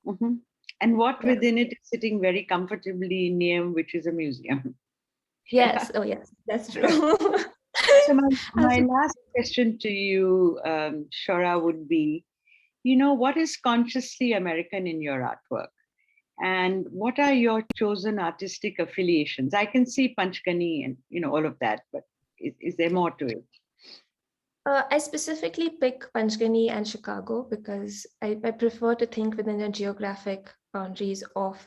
Mm-hmm. And what Yeah. within it is sitting very comfortably in NIAM, which is a museum. Yes, oh yes, that's true. So my last question to you, Shora, would be, what is consciously American in your artwork? And what are your chosen artistic affiliations? I can see Panchgani and, all of that, but is there more to it? I specifically pick Panchgani and Chicago because I prefer to think within the geographic boundaries of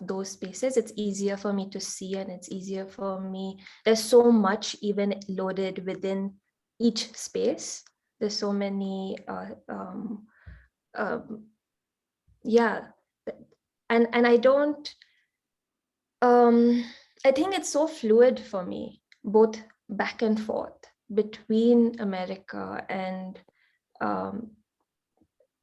those spaces. It's easier for me to see and it's easier for me. There's so much even loaded within each space. There's so many, yeah. And I don't, I think it's so fluid for me, both back and forth between America and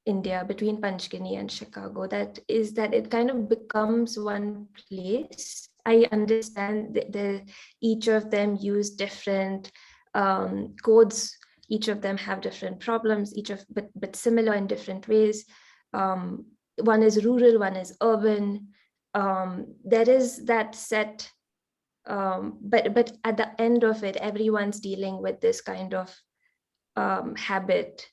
India, between Panchgani and Chicago, that it kind of becomes one place. I understand that each of them use different codes. Each of them have different problems, but similar in different ways. One is rural, one is urban. There is that set, but at the end of it, everyone's dealing with this kind of habit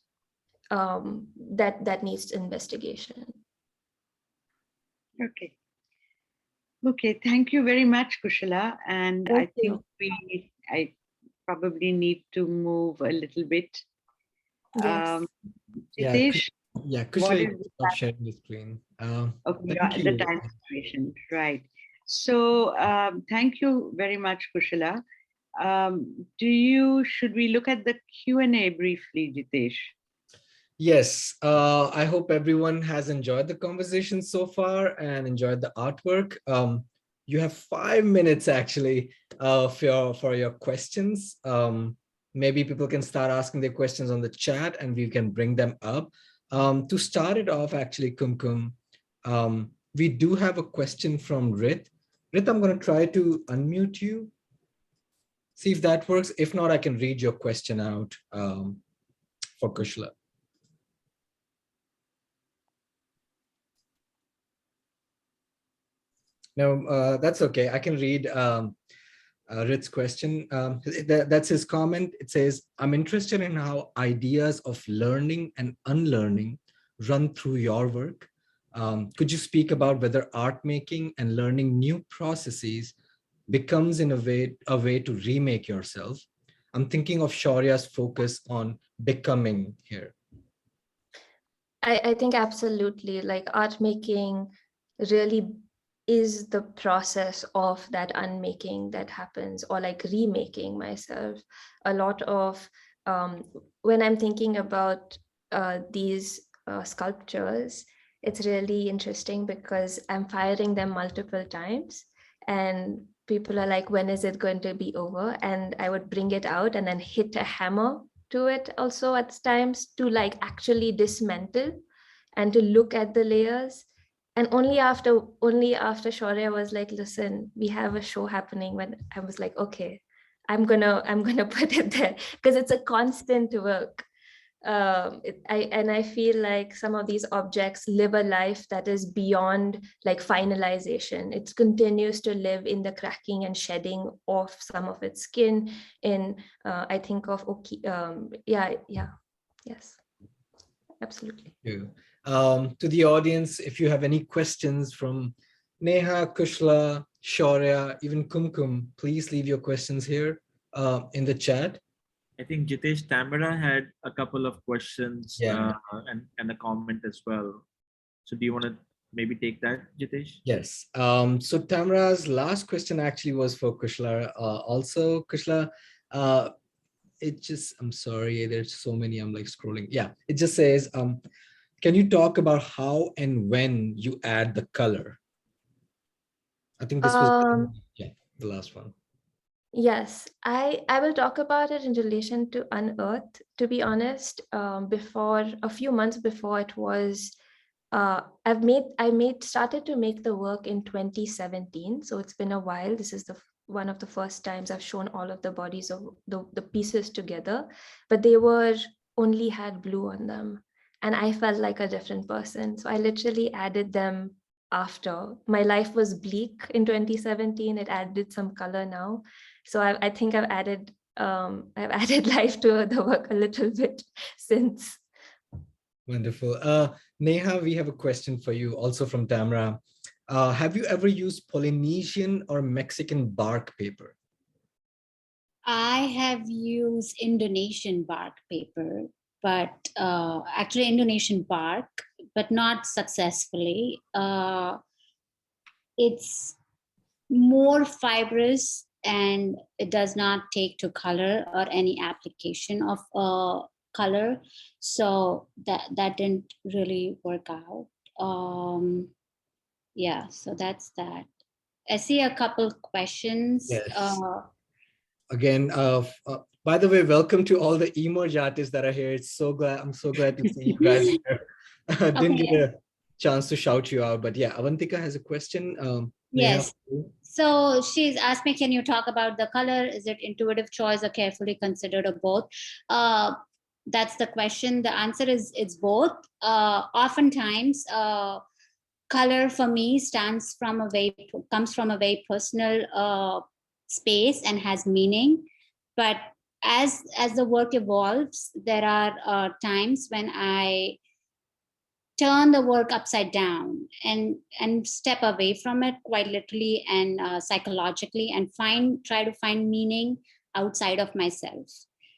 that needs investigation. Okay, thank you very much, Kushala. And Thank I think I probably need to move a little bit. Yes. Jitesh, Yeah, Kushala, you can stop sharing the screen. okay, Thank the you. time situation, right. So thank you very much, Kushala. Should we look at the Q&A briefly, Jitesh? Yes, I hope everyone has enjoyed the conversation so far and enjoyed the artwork. You have 5 minutes actually for your questions. Maybe people can start asking their questions on the chat and we can bring them up. To start it off, actually, Kumkum, we do have a question from Rit. Rit, I'm going to try to unmute you. See if that works. If not, I can read your question out for Kushala. No, that's okay. I can read Rit's question. That's his comment. It says, I'm interested in how ideas of learning and unlearning run through your work. Could you speak about whether art making and learning new processes becomes in a way to remake yourself? I'm thinking of Shaurya's focus on becoming here. I think absolutely, like art making really is the process of that unmaking that happens, or like remaking myself. A lot of when I'm thinking about these sculptures, it's really interesting because I'm firing them multiple times and people are like, when is it going to be over? And I would bring it out and then hit a hammer to it also at times to like actually dismantle and to look at the layers. And only after Shaurya was like, listen, we have a show happening, when I was like, okay, I'm gonna put it there, because it's a constant work. I feel like some of these objects live a life that is beyond like finalization. It continues to live in the cracking and shedding of some of its skin. I think of yes, absolutely. To the audience, if you have any questions from Neha, Kushala, Shaurya, even Kumkum, please leave your questions here in the chat. I think Jitesh Tamara had a couple of questions and a comment as well. So do you want to maybe take that, Jitesh. Yes. So Tamara's last question actually was for Kushla. Also, Kushla, I'm sorry, there's so many, I'm like scrolling. Yeah, it just says, can you talk about how and when you add the color? I think this was, yeah, the last one. Yes, I will talk about it in relation to Unearth. To be honest, before a few months before it was, I started to make the work in 2017. So it's been a while. This is one of the first times I've shown all of the bodies of the pieces together, but they only had blue on them, and I felt like a different person. So I literally added them after. My life was bleak in 2017. It added some color now. So I think I've added life to the work a little bit since. Wonderful. Neha, we have a question for you also from Tamara. Have you ever used Polynesian or Mexican bark paper? I have used Indonesian bark paper, but actually Indonesian bark, but not successfully. It's more fibrous and it does not take to color or any application of color. So that didn't really work out. Yeah, so that's that. I see a couple questions. Yes. Again, by the way, welcome to all the emerge artists that are here. I'm so glad to see you guys here. Didn't get a chance to shout you out, but yeah, Avantika has a question. Yes. So she's asked me, can you talk about the color? Is it intuitive choice or carefully considered, or both? That's the question. The answer is it's both. Oftentimes, color for me comes from a very personal space and has meaning. But as the work evolves, there are times when I turn the work upside down and step away from it quite literally and psychologically, and try to find meaning outside of myself.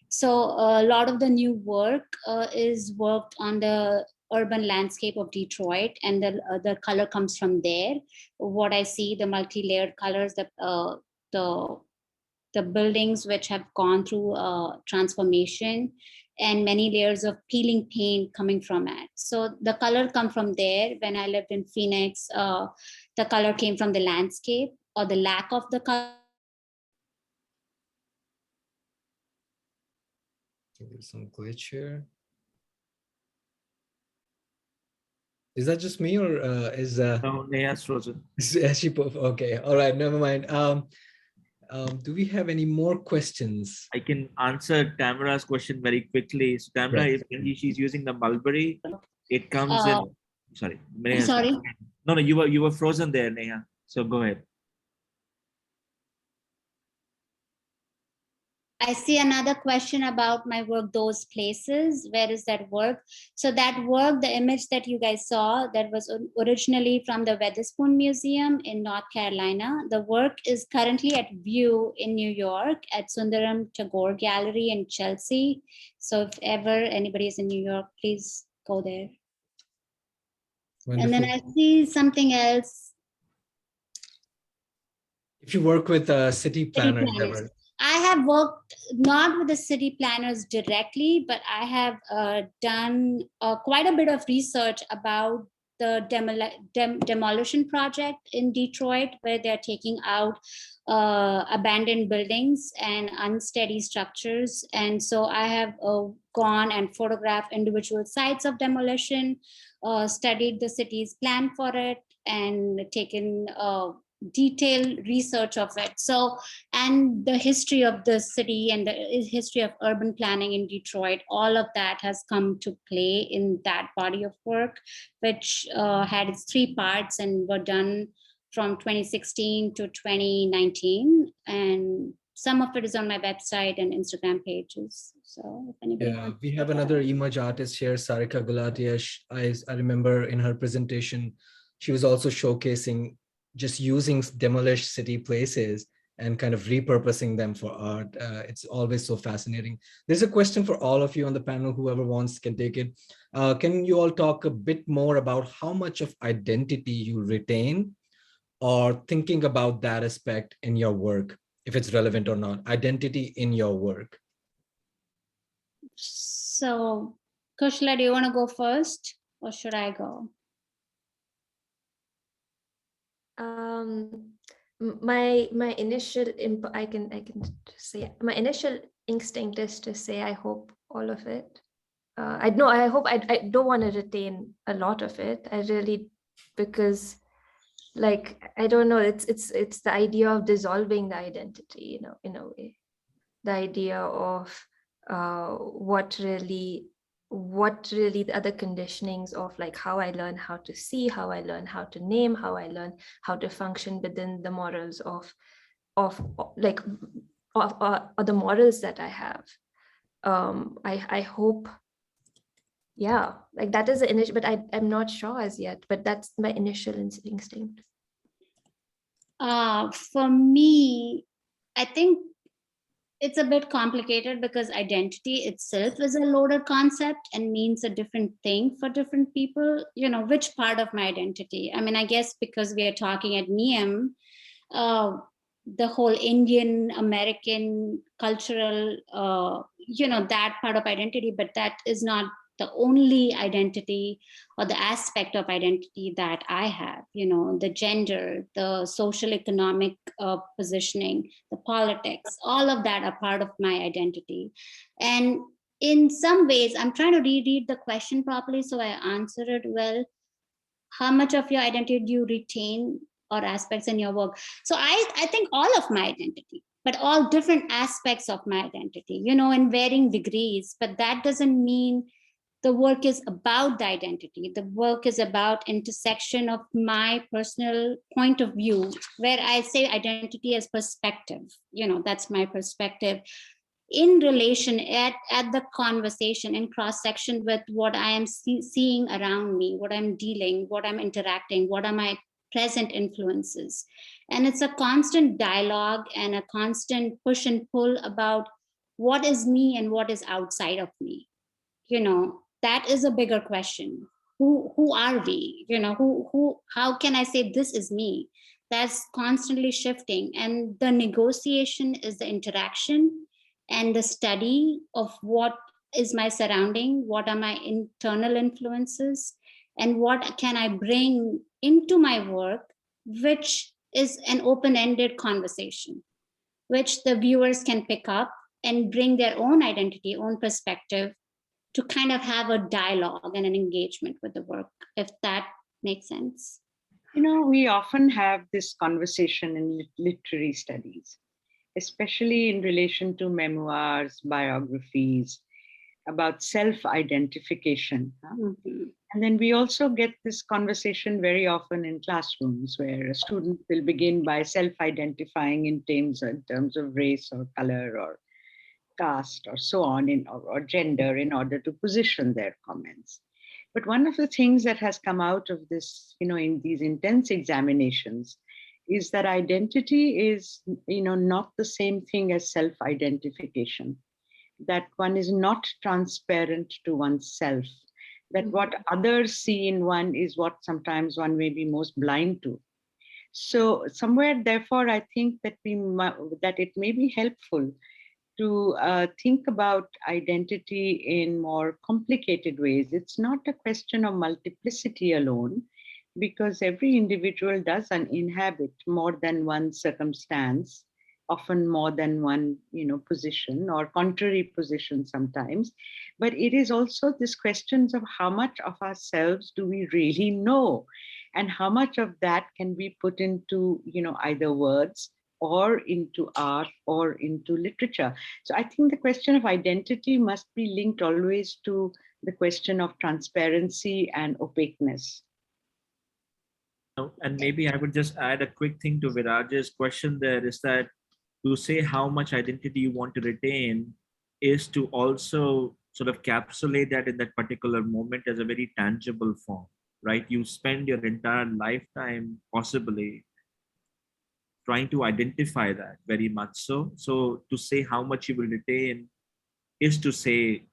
So a lot of the new work is worked on the urban landscape of Detroit, and the color comes from there. What I see, the multi-layered colors, the buildings which have gone through transformation, and many layers of peeling paint coming from it. So the color come from there. When I lived in Phoenix, the color came from the landscape or the lack of the color. There's some glitch here. Is that just me, or is No, Neha's frozen. Okay, all right, never mind. Do we have any more questions? I can answer Tamara's question very quickly. So Tamara, Yes. when she's using the mulberry, it comes in. Sorry. Sorry. No, you were frozen there, Neha. So go ahead. I see another question about my work, those places. Where is that work? So that work, the image that you guys saw, that was originally from the Weatherspoon Museum in North Carolina. The work is currently at view in New York at Sundaram Tagore Gallery in Chelsea. So if ever anybody is in New York, please go there. Wonderful. And then I see something else. If you work with city planners. I have worked not with the city planners directly, but I have done quite a bit of research about the demolition project in Detroit, where they're taking out abandoned buildings and unsteady structures. And so I have gone and photographed individual sites of demolition, studied the city's plan for it, and taken detailed research of it. So, and the history of the city and the history of urban planning in Detroit, all of that has come to play in that body of work, which had its 3 parts and were done from 2016 to 2019. And some of it is on my website and Instagram pages. So if anybody wants, we have another image artist here, Sarika Gulatia. I remember in her presentation, she was also showcasing just using demolished city places and kind of repurposing them for art. It's always so fascinating. There's a question for all of you on the panel, whoever wants can take it. Can you all talk a bit more about how much of identity you retain or thinking about that aspect in your work, if it's relevant or not, identity in your work? So, Kushla, do you want to go first or should I go? My initial I can just say my initial instinct is to say I hope all of it. I don't want to retain a lot of it. I really, because like I don't know, it's the idea of dissolving the identity, you know, in a way. The idea of what really the other conditionings of like how I learn how to see, how I learn how to name, how I learn how to function within the morals of the morals that I have. I hope, yeah, like that is the initial, but I'm not sure as yet, but that's my initial instinct. For me, I think it's a bit complicated because identity itself is a loaded concept and means a different thing for different people. You know, which part of my identity? I mean, I guess because we are talking at NIAM, the whole Indian American cultural, that part of identity, but that is not the only identity or the aspect of identity that I have, you know, the gender, the social economic positioning, the politics, all of that are part of my identity. And in some ways, I'm trying to reread the question properly so I answer it well. How much of your identity do you retain or aspects in your work? So I think all of my identity, but all different aspects of my identity, you know, in varying degrees, but that doesn't mean the work is about the identity. The work is about intersection of my personal point of view, where I say identity as perspective. You know, that's my perspective in relation at the conversation in cross section with what I am seeing around me, what I'm dealing, what I'm interacting, what are my present influences. And it's a constant dialogue and a constant push and pull about what is me and what is outside of me. You know, that is a bigger question. Who are we? You know, how can I say this is me? That's constantly shifting. And the negotiation is the interaction and the study of what is my surrounding, what are my internal influences, and what can I bring into my work, which is an open-ended conversation, which the viewers can pick up and bring their own identity, own perspective, to kind of have a dialogue and an engagement with the work, if that makes sense. You know, we often have this conversation in literary studies, especially in relation to memoirs, biographies, about self-identification. Mm-hmm. And then we also get this conversation very often in classrooms where a student will begin by self-identifying in terms of race or color or caste or so on, or gender, in order to position their comments. But one of the things that has come out of this, you know, in these intense examinations is that identity is, you know, not the same thing as self-identification, that one is not transparent to oneself, that what others see in one is what sometimes one may be most blind to. So somewhere, therefore, I think that that it may be helpful to think about identity in more complicated ways. It's not a question of multiplicity alone, because every individual does inhabit more than one circumstance, often more than one, you know, position or contrary position sometimes. But it is also this questions of how much of ourselves do we really know, and how much of that can be put into, you know, either words or into art or into literature. So I think the question of identity must be linked always to the question of transparency and opaqueness. And maybe I would just add a quick thing to Viraj's question there, is that to say how much identity you want to retain is to also sort of encapsulate that in that particular moment as a very tangible form, right? You spend your entire lifetime possibly trying to identify that very much so. So to say how much you will retain is to say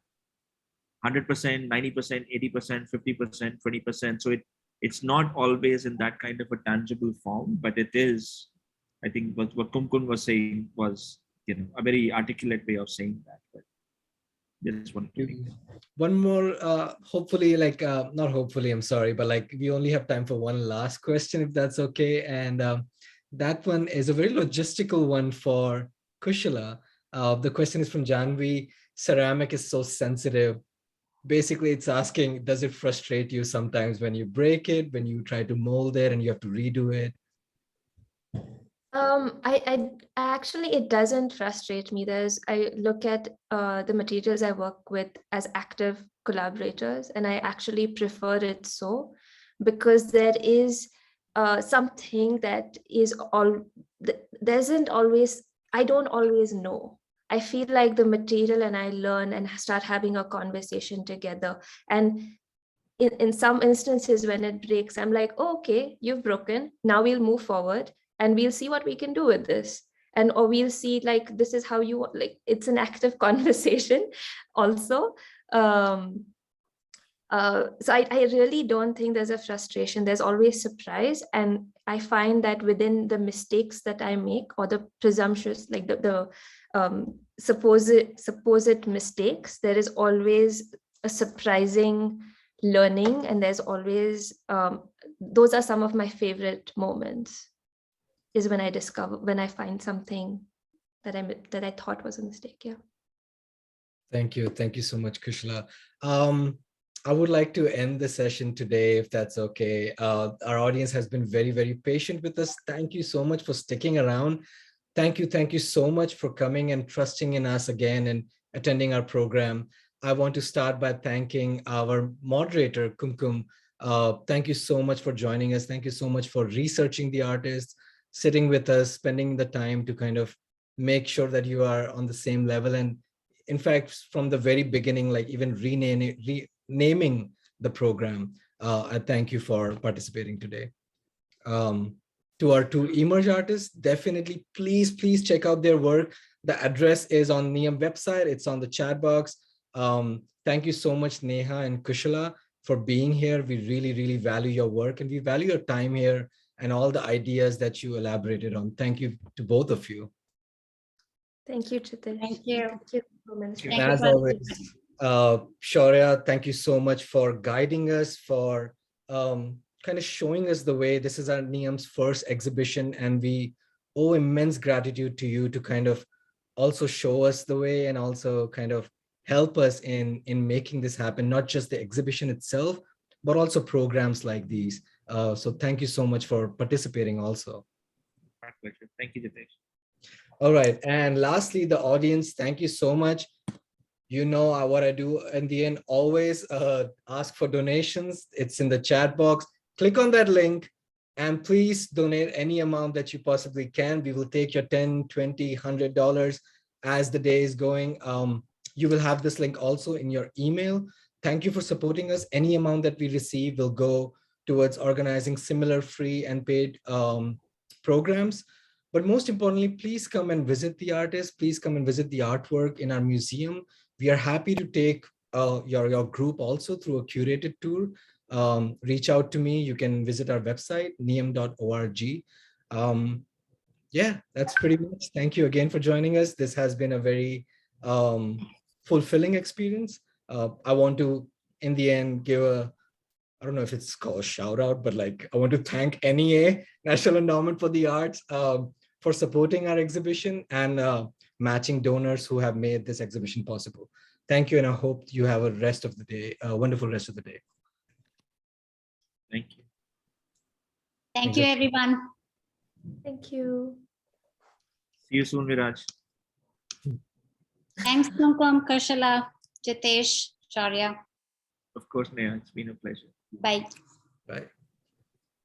100%, 90%, 80%, 50%, 20%. So it's not always in that kind of a tangible form, but it is, I think what Kumkun was saying was, a very articulate way of saying that. But just wanted to make that. One more, hopefully, like, not hopefully, I'm sorry, but like we only have time for one last question, if that's okay. And that one is a very logistical one for Kushala. The question is from Janvi. Ceramic is so sensitive. Basically, it's asking, does it frustrate you sometimes when you break it, when you try to mold it and you have to redo it? I actually, it doesn't frustrate me. I look at the materials I work with as active collaborators, and I actually prefer it so, because there is something that is I don't always know. I feel like the material and I learn and start having a conversation together. And in some instances when it breaks, I'm like, oh, okay, you've broken. Now we'll move forward and we'll see what we can do with this. Or we'll see, like, this is how you, like, it's an active conversation also. So I really don't think there's a frustration. There's always surprise. And I find that within the mistakes that I make, or the presumptuous, like the supposed mistakes, there is always a surprising learning. And there's always, those are some of my favorite moments, is when I find something that I thought was a mistake. Yeah. Thank you. Thank you so much, Kushala. I would like to end the session today, if that's okay. Our audience has been very, very patient with us. Thank you so much for sticking around. Thank you so much for coming and trusting in us again and attending our program. I want to start by thanking our moderator, Kumkum. Thank you so much for joining us. Thank you so much for researching the artists, sitting with us, spending the time to kind of make sure that you are on the same level. And in fact, from the very beginning, like even renaming the program, I thank you for participating today. To our two emerge artists, definitely, please check out their work. The address is on NIAM website. It's on the chat box. Thank you so much, Neha and Kushala, for being here. We really, really value your work, and we value your time here and all the ideas that you elaborated on. Thank you to both of you. Thank you, Chitesh. Thank you. Thank you. And as always, Shaurya, thank you so much for guiding us, for kind of showing us the way. This is our NIAM's first exhibition, and we owe immense gratitude to you to kind of also show us the way and also kind of help us in making this happen, not just the exhibition itself, but also programs like these. So thank you so much for participating also. My pleasure. Thank you, Jitesh. All right. And lastly, the audience, thank you so much. You know what I do in the end, always ask for donations. It's in the chat box. Click on that link and please donate any amount that you possibly can. We will take your $10, $20, $100 as the day is going. You will have this link also in your email. Thank you for supporting us. Any amount that we receive will go towards organizing similar free and paid programs. But most importantly, please come and visit the artists. Please come and visit the artwork in our museum. We are happy to take your group also through a curated tour. Reach out to me. You can visit our website, niam.org. Yeah, that's pretty much. Thank you again for joining us. This has been a very fulfilling experience. I want to, in the end, give I don't know if it's called a shout out, but like I want to thank NEA, National Endowment for the Arts, for supporting our exhibition and matching donors who have made this exhibition possible. Thank you, and I hope you have a rest of the day, a wonderful rest of the day. Thank you. Thank you, everyone. Thank you. See you soon, Viraj. Thanks, Kumkum, Kushala, Jitesh, Shaurya. Of course, Neha. It's been a pleasure. Bye. Bye.